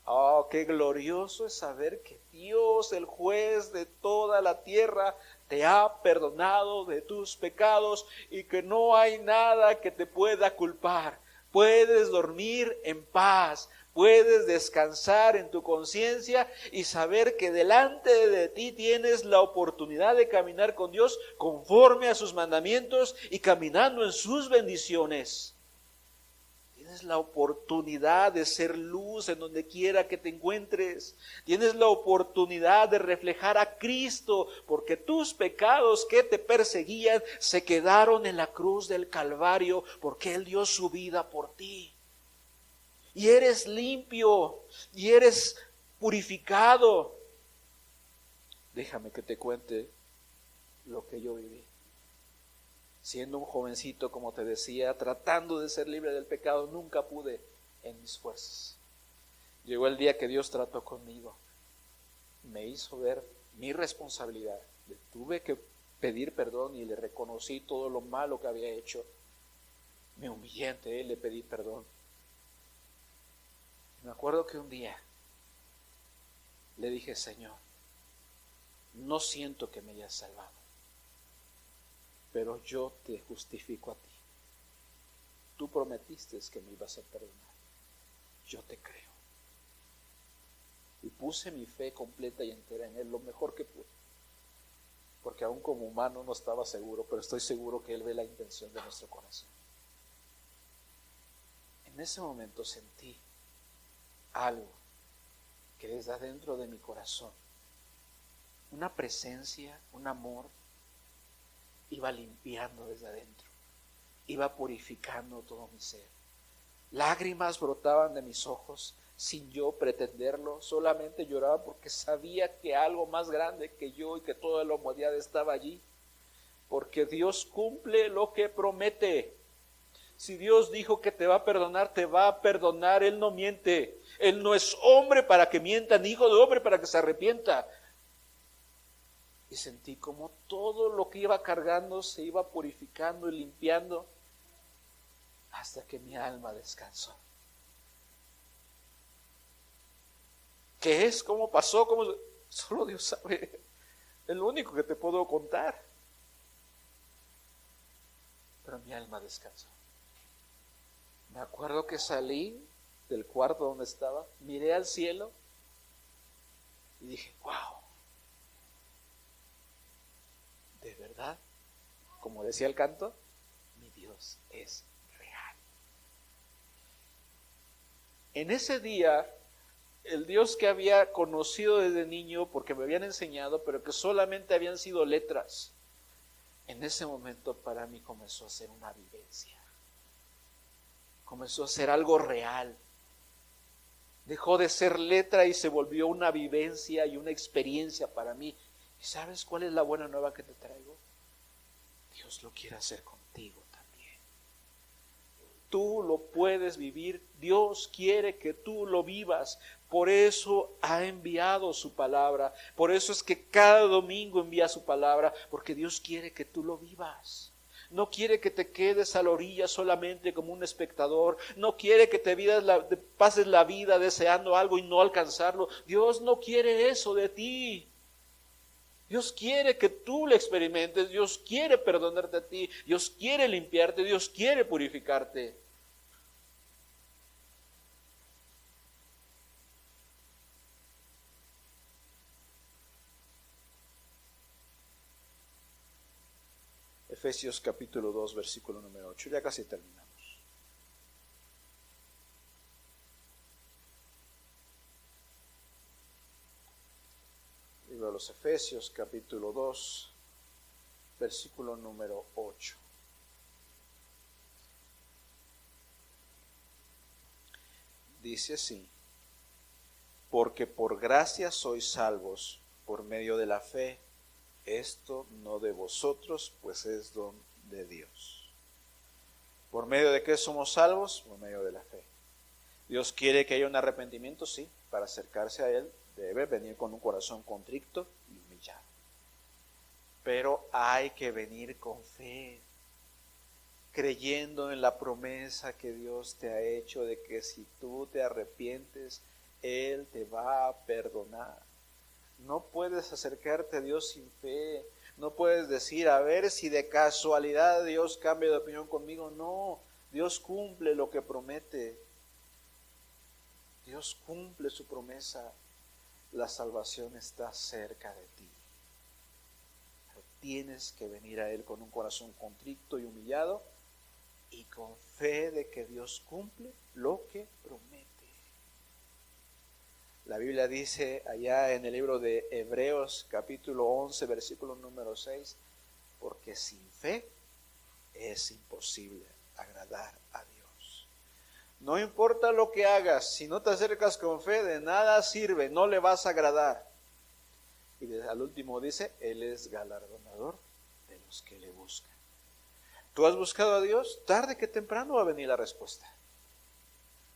Oh, qué glorioso es saber que Dios, el juez de toda la tierra, te ha perdonado de tus pecados y que no hay nada que te pueda culpar. Puedes dormir en paz, puedes descansar en tu conciencia y saber que delante de ti tienes la oportunidad de caminar con Dios conforme a sus mandamientos y caminando en sus bendiciones. Tienes la oportunidad de ser luz en donde quiera que te encuentres. Tienes la oportunidad de reflejar a Cristo, porque tus pecados que te perseguían se quedaron en la cruz del Calvario, porque Él dio su vida por ti. Y eres limpio, y eres purificado. Déjame que te cuente lo que yo viví. Siendo un jovencito, como te decía, tratando de ser libre del pecado, nunca pude en mis fuerzas. Llegó el día que Dios trató conmigo. Me hizo ver mi responsabilidad. Le tuve que pedir perdón y le reconocí todo lo malo que había hecho. Me humillé ante Él, le pedí perdón. Me acuerdo que un día le dije: Señor, no siento que me hayas salvado, pero yo te justifico a ti. Tú prometiste que me ibas a perdonar. Yo te creo. Y puse mi fe completa y entera en Él, lo mejor que pude. Porque aún como humano no estaba seguro, pero estoy seguro que Él ve la intención de nuestro corazón. En ese momento sentí algo que desde adentro de mi corazón, una presencia, un amor, iba limpiando desde adentro, iba purificando todo mi ser. Lágrimas brotaban de mis ojos sin yo pretenderlo, solamente lloraba porque sabía que algo más grande que yo y que toda la humanidad estaba allí, porque Dios cumple lo que promete. Si Dios dijo que te va a perdonar, te va a perdonar. Él no miente. Él no es hombre para que mienta, ni hijo de hombre para que se arrepienta. Y sentí como todo lo que iba cargando se iba purificando y limpiando hasta que mi alma descansó. ¿Qué es? ¿Cómo pasó? Solo Dios sabe. Es lo único que te puedo contar. Pero mi alma descansó. Me acuerdo que salí del cuarto donde estaba, miré al cielo y dije: wow, de verdad, como decía el canto, mi Dios es real. En ese día, el Dios que había conocido desde niño, porque me habían enseñado, pero que solamente habían sido letras, en ese momento para mí comenzó a ser una vivencia. Comenzó a ser algo real. Dejó de ser letra y se volvió una vivencia y una experiencia para mí. ¿Y sabes cuál es la buena nueva que te traigo? Dios lo quiere hacer contigo también. Tú lo puedes vivir. Dios quiere que tú lo vivas. Por eso ha enviado su palabra. Por eso es que cada domingo envía su palabra, porque Dios quiere que tú lo vivas. No quiere que te quedes a la orilla solamente como un espectador. No quiere que pases la vida deseando algo y no alcanzarlo. Dios no quiere eso de ti. Dios quiere que tú lo experimentes. Dios quiere perdonarte a ti. Dios quiere limpiarte. Dios quiere purificarte. Efesios capítulo 2, versículo número 8. Ya casi terminamos. Libro de los Efesios capítulo 2, versículo número 8. Dice así: porque por gracia sois salvos por medio de la fe. Esto no de vosotros, pues es don de Dios. ¿Por medio de qué somos salvos? Por medio de la fe. Dios quiere que haya un arrepentimiento, sí. Para acercarse a Él debe venir con un corazón contrito y humillado. Pero hay que venir con fe, creyendo en la promesa que Dios te ha hecho de que si tú te arrepientes, Él te va a perdonar. No puedes acercarte a Dios sin fe. No puedes decir, a ver si de casualidad Dios cambia de opinión conmigo. No, Dios cumple lo que promete. Dios cumple su promesa. La salvación está cerca de ti. Pero tienes que venir a Él con un corazón contrito y humillado y con fe de que Dios cumple lo que promete. La Biblia dice allá en el libro de Hebreos capítulo 11 versículo número 6, porque sin fe es imposible agradar a Dios. No importa lo que hagas, si no te acercas con fe, de nada sirve, no le vas a agradar. Y al último dice, Él es galardonador de los que le buscan. ¿Tú has buscado a Dios? Tarde que temprano va a venir la respuesta.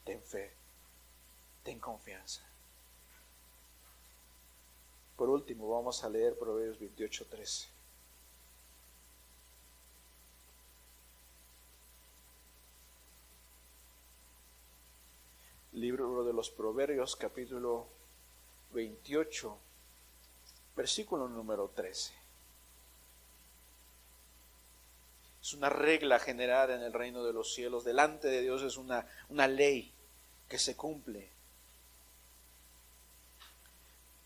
Ten fe, ten confianza. Por último, vamos a leer Proverbios 28:13. Libro de los Proverbios, capítulo 28, versículo número 13. Es una regla general en el reino de los cielos. Delante de Dios es una ley que se cumple.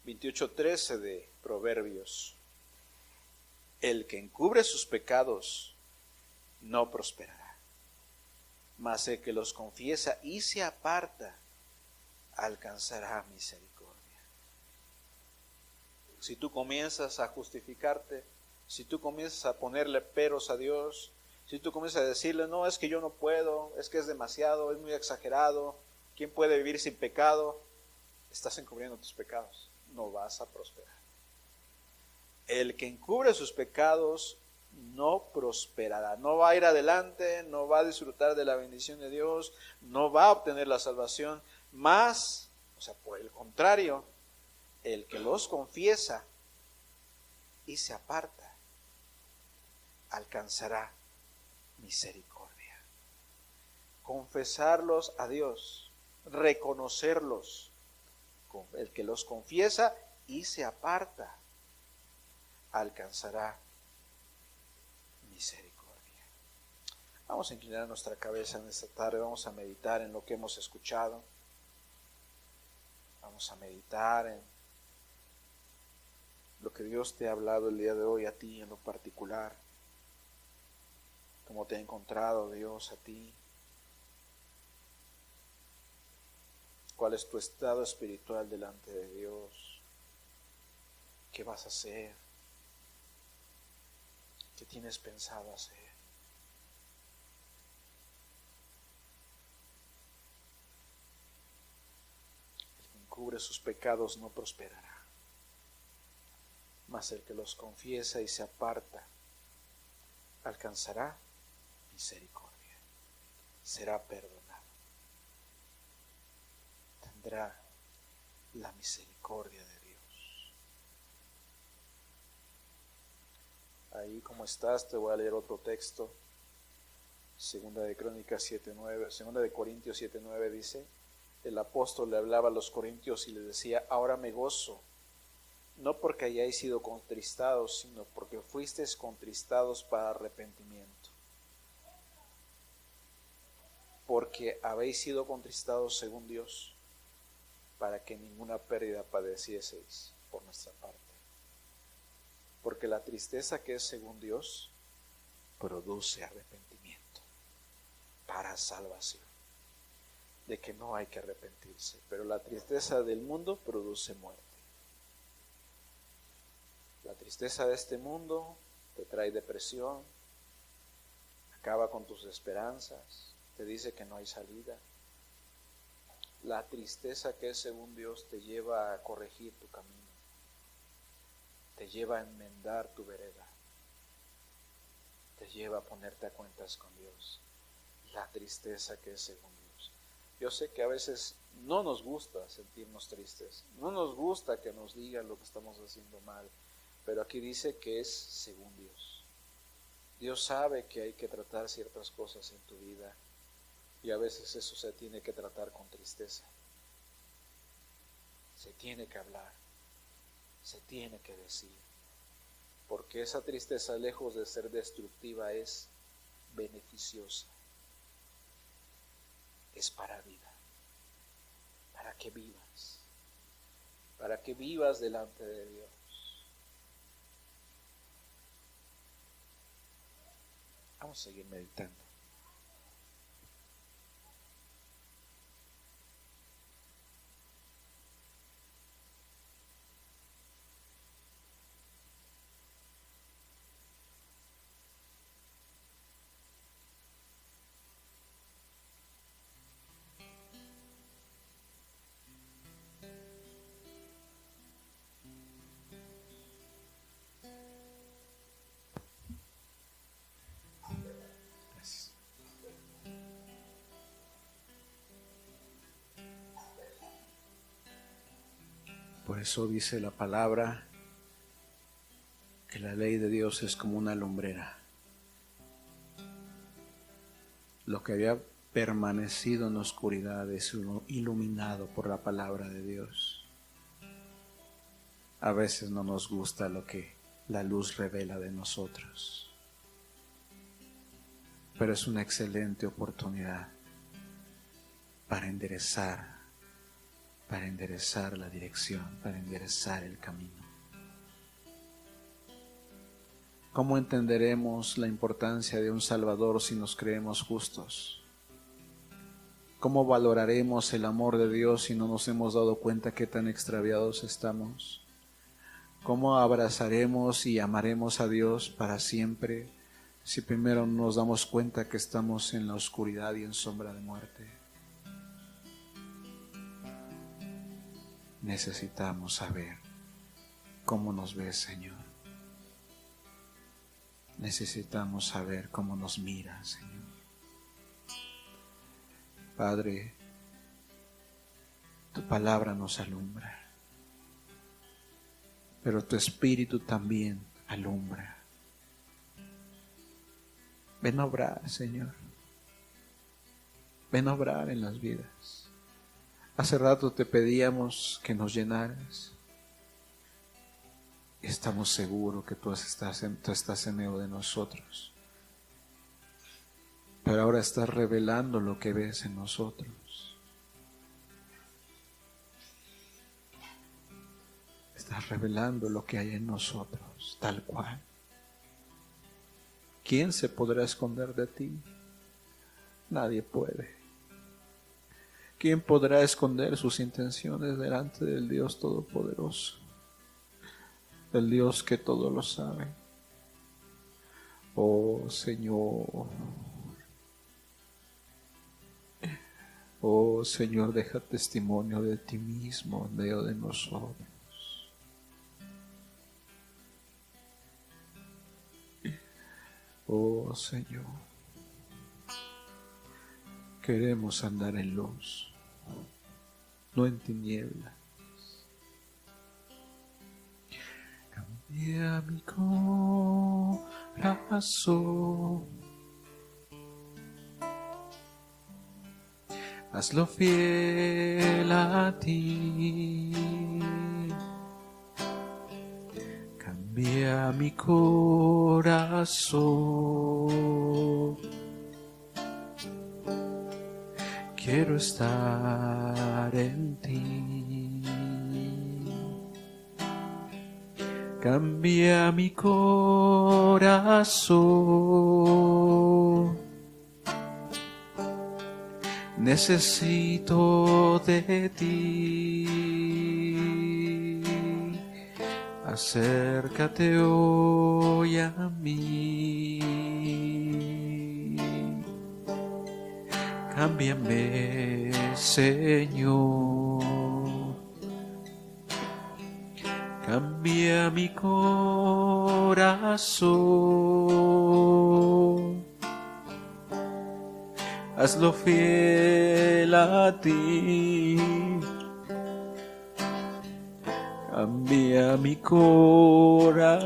28:13 de Proverbios. El que encubre sus pecados no prosperará, mas el que los confiesa y se aparta alcanzará misericordia. Si tú comienzas a justificarte, si tú comienzas a ponerle peros a Dios, si tú comienzas a decirle, no, es que yo no puedo, es que es demasiado, es muy exagerado, ¿quién puede vivir sin pecado? Estás encubriendo tus pecados. No vas a prosperar. El que encubre sus pecados no prosperará, no va a ir adelante, no va a disfrutar de la bendición de Dios, no va a obtener la salvación, más, o sea, por el contrario, el que los confiesa y se aparta, alcanzará misericordia. Confesarlos a Dios, reconocerlos. El que los confiesa y se aparta, alcanzará misericordia. Vamos a inclinar nuestra cabeza en esta tarde, vamos a meditar en lo que hemos escuchado. Vamos a meditar en lo que Dios te ha hablado el día de hoy a ti en lo particular. Cómo te ha encontrado Dios a ti. ¿Cuál es tu estado espiritual delante de Dios? ¿Qué vas a hacer? ¿Qué tienes pensado hacer? El que encubre sus pecados no prosperará, mas el que los confiesa y se aparta alcanzará misericordia. será perdonado. Tendrá la misericordia de Dios. Ahí como estás, te voy a leer otro texto. Segunda de Crónicas 7:9, Segunda de Corintios 7:9 dice, el apóstol le hablaba a los corintios y les decía, ahora me gozo, no porque hayáis sido contristados, sino porque fuisteis contristados para arrepentimiento. Porque habéis sido contristados según Dios, para que ninguna pérdida padecieseis por nuestra parte. Porque la tristeza que es según Dios produce arrepentimiento para salvación, de que no hay que arrepentirse, pero la tristeza del mundo produce muerte. La tristeza de este mundo te trae depresión, acaba con tus esperanzas, te dice que no hay salida. La tristeza que es según Dios te lleva a corregir tu camino, te lleva a enmendar tu vereda, te lleva a ponerte a cuentas con Dios. La tristeza que es según Dios. Yo sé que a veces no nos gusta sentirnos tristes, no nos gusta que nos digan lo que estamos haciendo mal, pero aquí dice que es según Dios. Dios sabe que hay que tratar ciertas cosas en tu vida y a veces eso se tiene que tratar con tristeza. Se tiene que hablar, se tiene que decir, porque esa tristeza, lejos de ser destructiva, es beneficiosa, es para vida, para que vivas delante de Dios. Vamos a seguir meditando. Gracias. Por eso dice la palabra que la ley de Dios es como una lumbrera. Lo que había permanecido en la oscuridad es iluminado por la palabra de Dios. A veces no nos gusta lo que la luz revela de nosotros, pero es una excelente oportunidad para enderezar la dirección, para enderezar el camino. ¿Cómo entenderemos la importancia de un Salvador si nos creemos justos? ¿Cómo valoraremos el amor de Dios si no nos hemos dado cuenta qué tan extraviados estamos? ¿Cómo abrazaremos y amaremos a Dios para siempre si primero no nos damos cuenta que estamos en la oscuridad y en sombra de muerte? Necesitamos saber cómo nos ves, Señor. Necesitamos saber cómo nos miras, Señor. Padre, tu palabra nos alumbra, pero tu Espíritu también alumbra. Ven a obrar, Señor. Ven a obrar en las vidas. Hace rato te pedíamos que nos llenaras. Estamos seguros que tú estás en medio de nosotros. Pero ahora estás revelando lo que ves en nosotros. Estás revelando lo que hay en nosotros, tal cual. ¿Quién se podrá esconder de ti? Nadie puede. ¿Quién podrá esconder sus intenciones delante del Dios Todopoderoso? El Dios que todo lo sabe. Oh Señor. Oh Señor, deja testimonio de ti mismo en medio de nosotros. Oh Señor, Queremos andar en luz, no en tinieblas. Cambia mi corazón, hazlo fiel a ti. Cambia mi corazón, quiero estar en ti. Cambia mi corazón, necesito de ti. Acércate hoy a mí. Cámbiame, Señor. Cambia mi corazón, hazlo fiel a ti. Cambia mi corazón,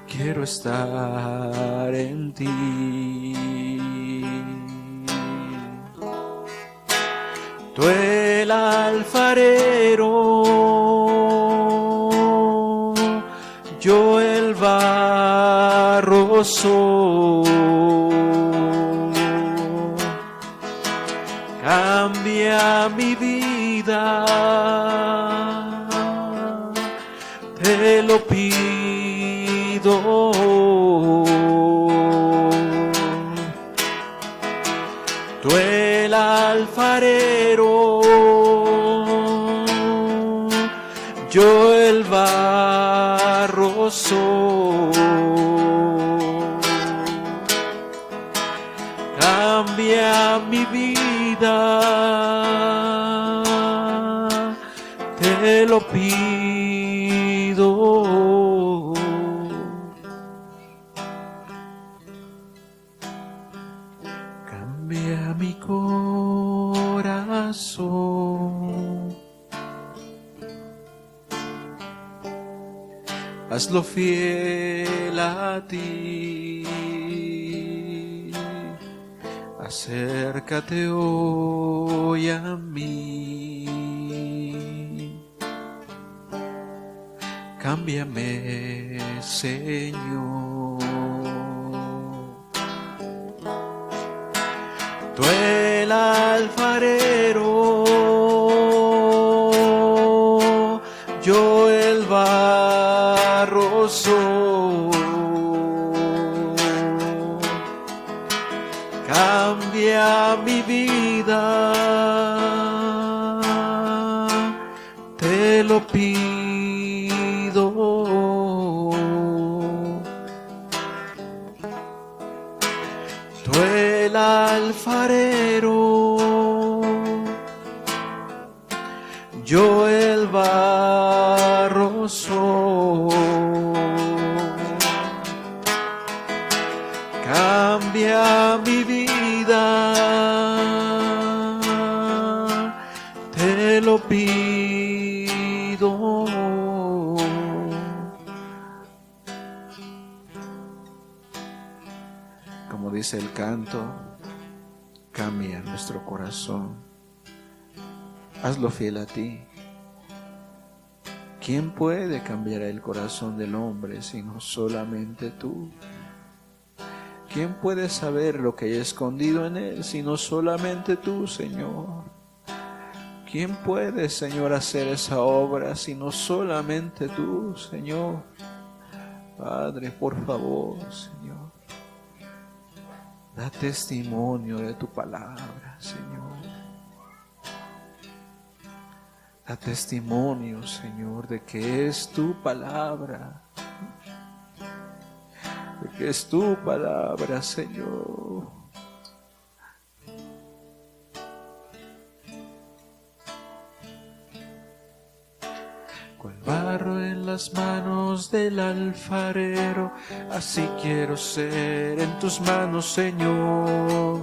quiero estar en ti. Tú el alfarero, yo el barro soy. Cambia mi vida, te lo pido. Tú el alfarero, yo el barro soy. Cambia mi vida, te lo pido. Cambia mi corazón, hazlo fiel a ti. Acércate hoy a mí. Cámbiame, Señor. Tú el alfarero, yo el barro soy. Cambia mi vida, te lo pido. Tú el alfarero, yo el barro soy. Cambia mi vida, te lo pido. Como dice el canto, cambia nuestro corazón, hazlo fiel a ti. ¿Quién puede cambiar el corazón del hombre sino solamente tú? ¿Quién puede saber lo que hay escondido en él sino solamente tú, Señor? ¿Quién puede, Señor, hacer esa obra sino solamente tú, Señor? Padre, por favor, Señor, da testimonio de tu palabra, Señor. Da testimonio, Señor, de que es tu palabra. De que es tu palabra, Señor. Cual barro en las manos del alfarero, así quiero ser en tus manos, Señor.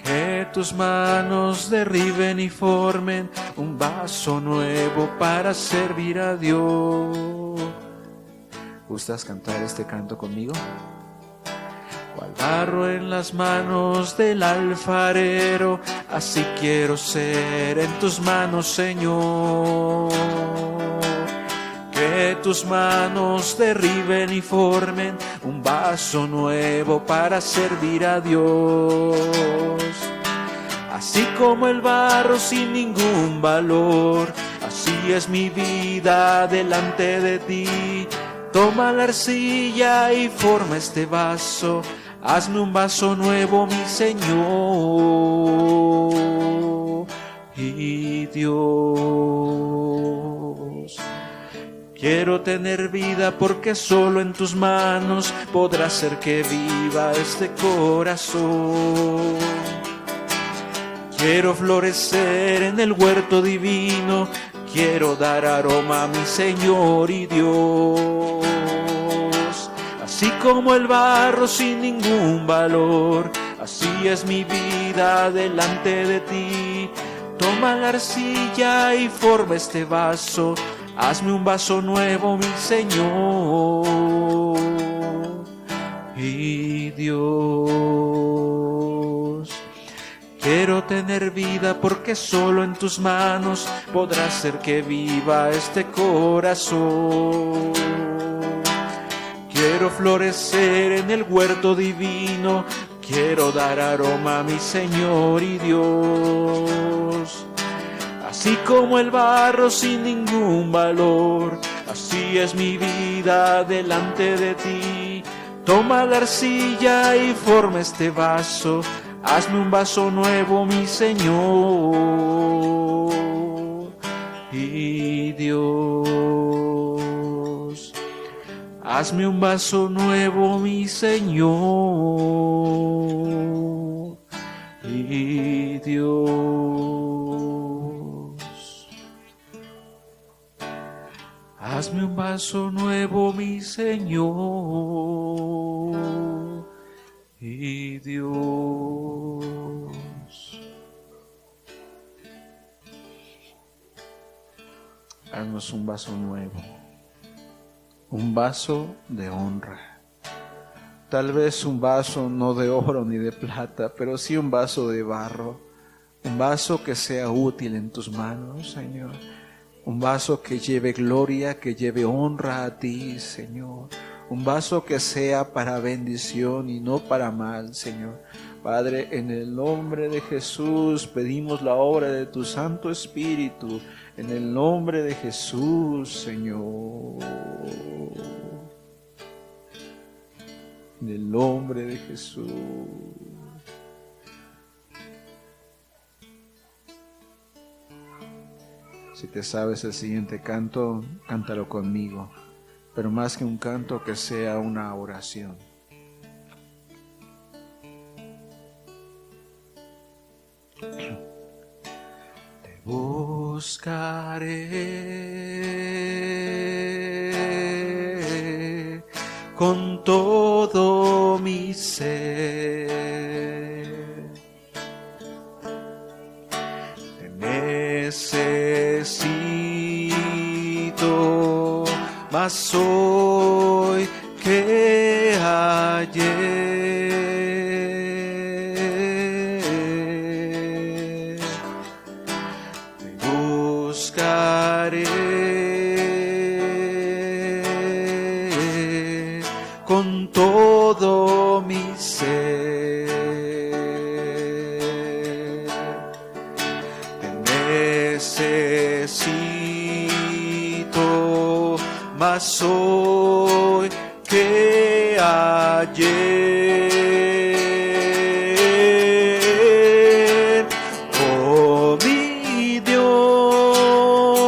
Que tus manos derriben y formen un vaso nuevo para servir a Dios. ¿Gustas cantar este canto conmigo? Cual barro en las manos del alfarero, así quiero ser en tus manos, Señor. Que tus manos derriben y formen un vaso nuevo para servir a Dios. Así como el barro sin ningún valor, así es mi vida delante de ti. Toma la arcilla y forma este vaso, hazme un vaso nuevo, mi Señor y Dios. Quiero tener vida porque solo en tus manos podrá ser que viva este corazón. Quiero florecer en el huerto divino, quiero dar aroma a mi Señor y Dios. Así como el barro sin ningún valor, así es mi vida delante de ti. Toma la arcilla y forma este vaso, hazme un vaso nuevo, mi Señor y Dios. Quiero tener vida porque solo en tus manos podrá ser que viva este corazón. Quiero florecer en el huerto divino, quiero dar aroma a mi Señor y Dios. Así como el barro sin ningún valor, así es mi vida delante de ti. Toma la arcilla y forma este vaso, hazme un vaso nuevo, mi Señor y Dios. Hazme un vaso nuevo, mi Señor y Dios. Hazme un vaso nuevo, mi Señor y Dios. Haznos un vaso nuevo, un vaso de honra. Tal vez un vaso no de oro ni de plata, pero sí un vaso de barro, un vaso que sea útil en tus manos, Señor. Un vaso que lleve gloria, que lleve honra a ti, Señor. Un vaso que sea para bendición y no para mal, Señor. Padre, en el nombre de Jesús pedimos la obra de tu Santo Espíritu. En el nombre de Jesús, Señor. En el nombre de Jesús. Si te sabes el siguiente canto, cántalo conmigo. Pero más que un canto, que sea una oración. Te buscaré con todo mi ser. Te necesito más hoy que ayer. Te buscaré con todo mi ser. Te necesito más hoy que ayer. Oh mi Dios,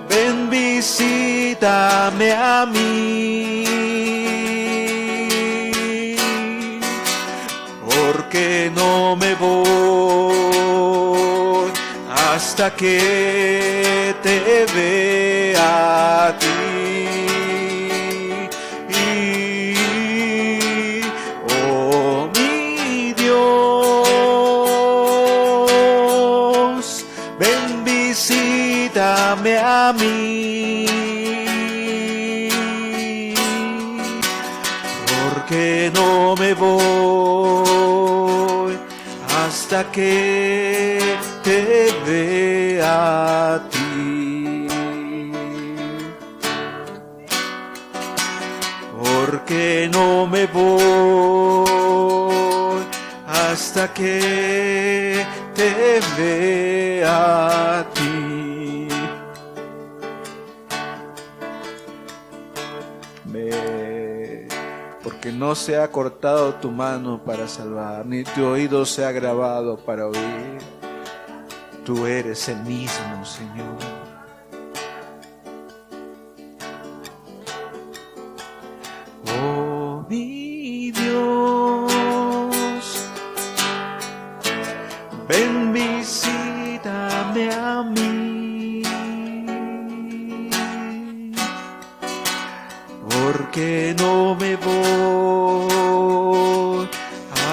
ven, visítame a mí, porque no me voy a hasta que te vea a ti. Oh mi Dios, ven, visítame a mí, porque no me voy hasta que te vea a ti. Porque no me voy hasta que te vea a ti. Porque no se ha cortado tu mano para salvar, ni tu oído se ha grabado para oír. Tú eres el mismo, Señor. Oh, mi Dios, ven, visítame a mí, porque no me voy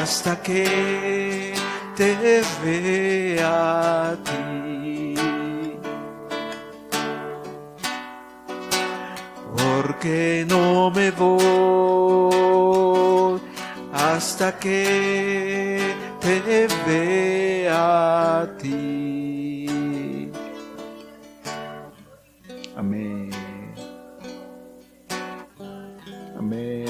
hasta que te vea a ti. Porque no me voy hasta que te vea a ti. Amén. Amén.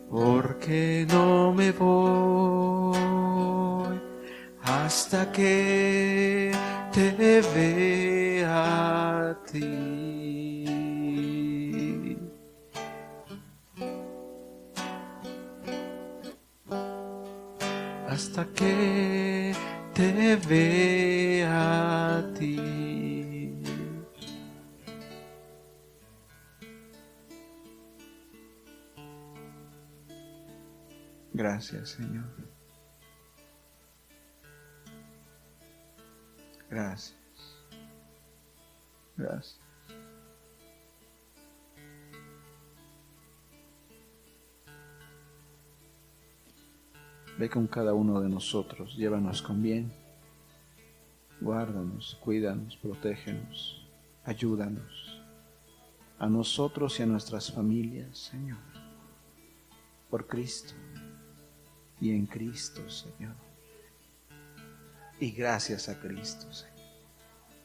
Porque no me voy hasta que te vea a ti. Hasta que te vea a ti. Gracias, Señor. Gracias. Gracias. Ve con cada uno de nosotros, llévanos con bien. Guárdanos, cuídanos, protégenos, ayúdanos a nosotros y a nuestras familias, Señor, por Cristo y en Cristo, Señor. Y gracias a Cristo, Señor.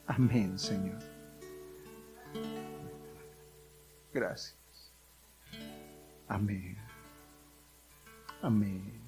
Amén, Señor. Gracias. Amén. Amén.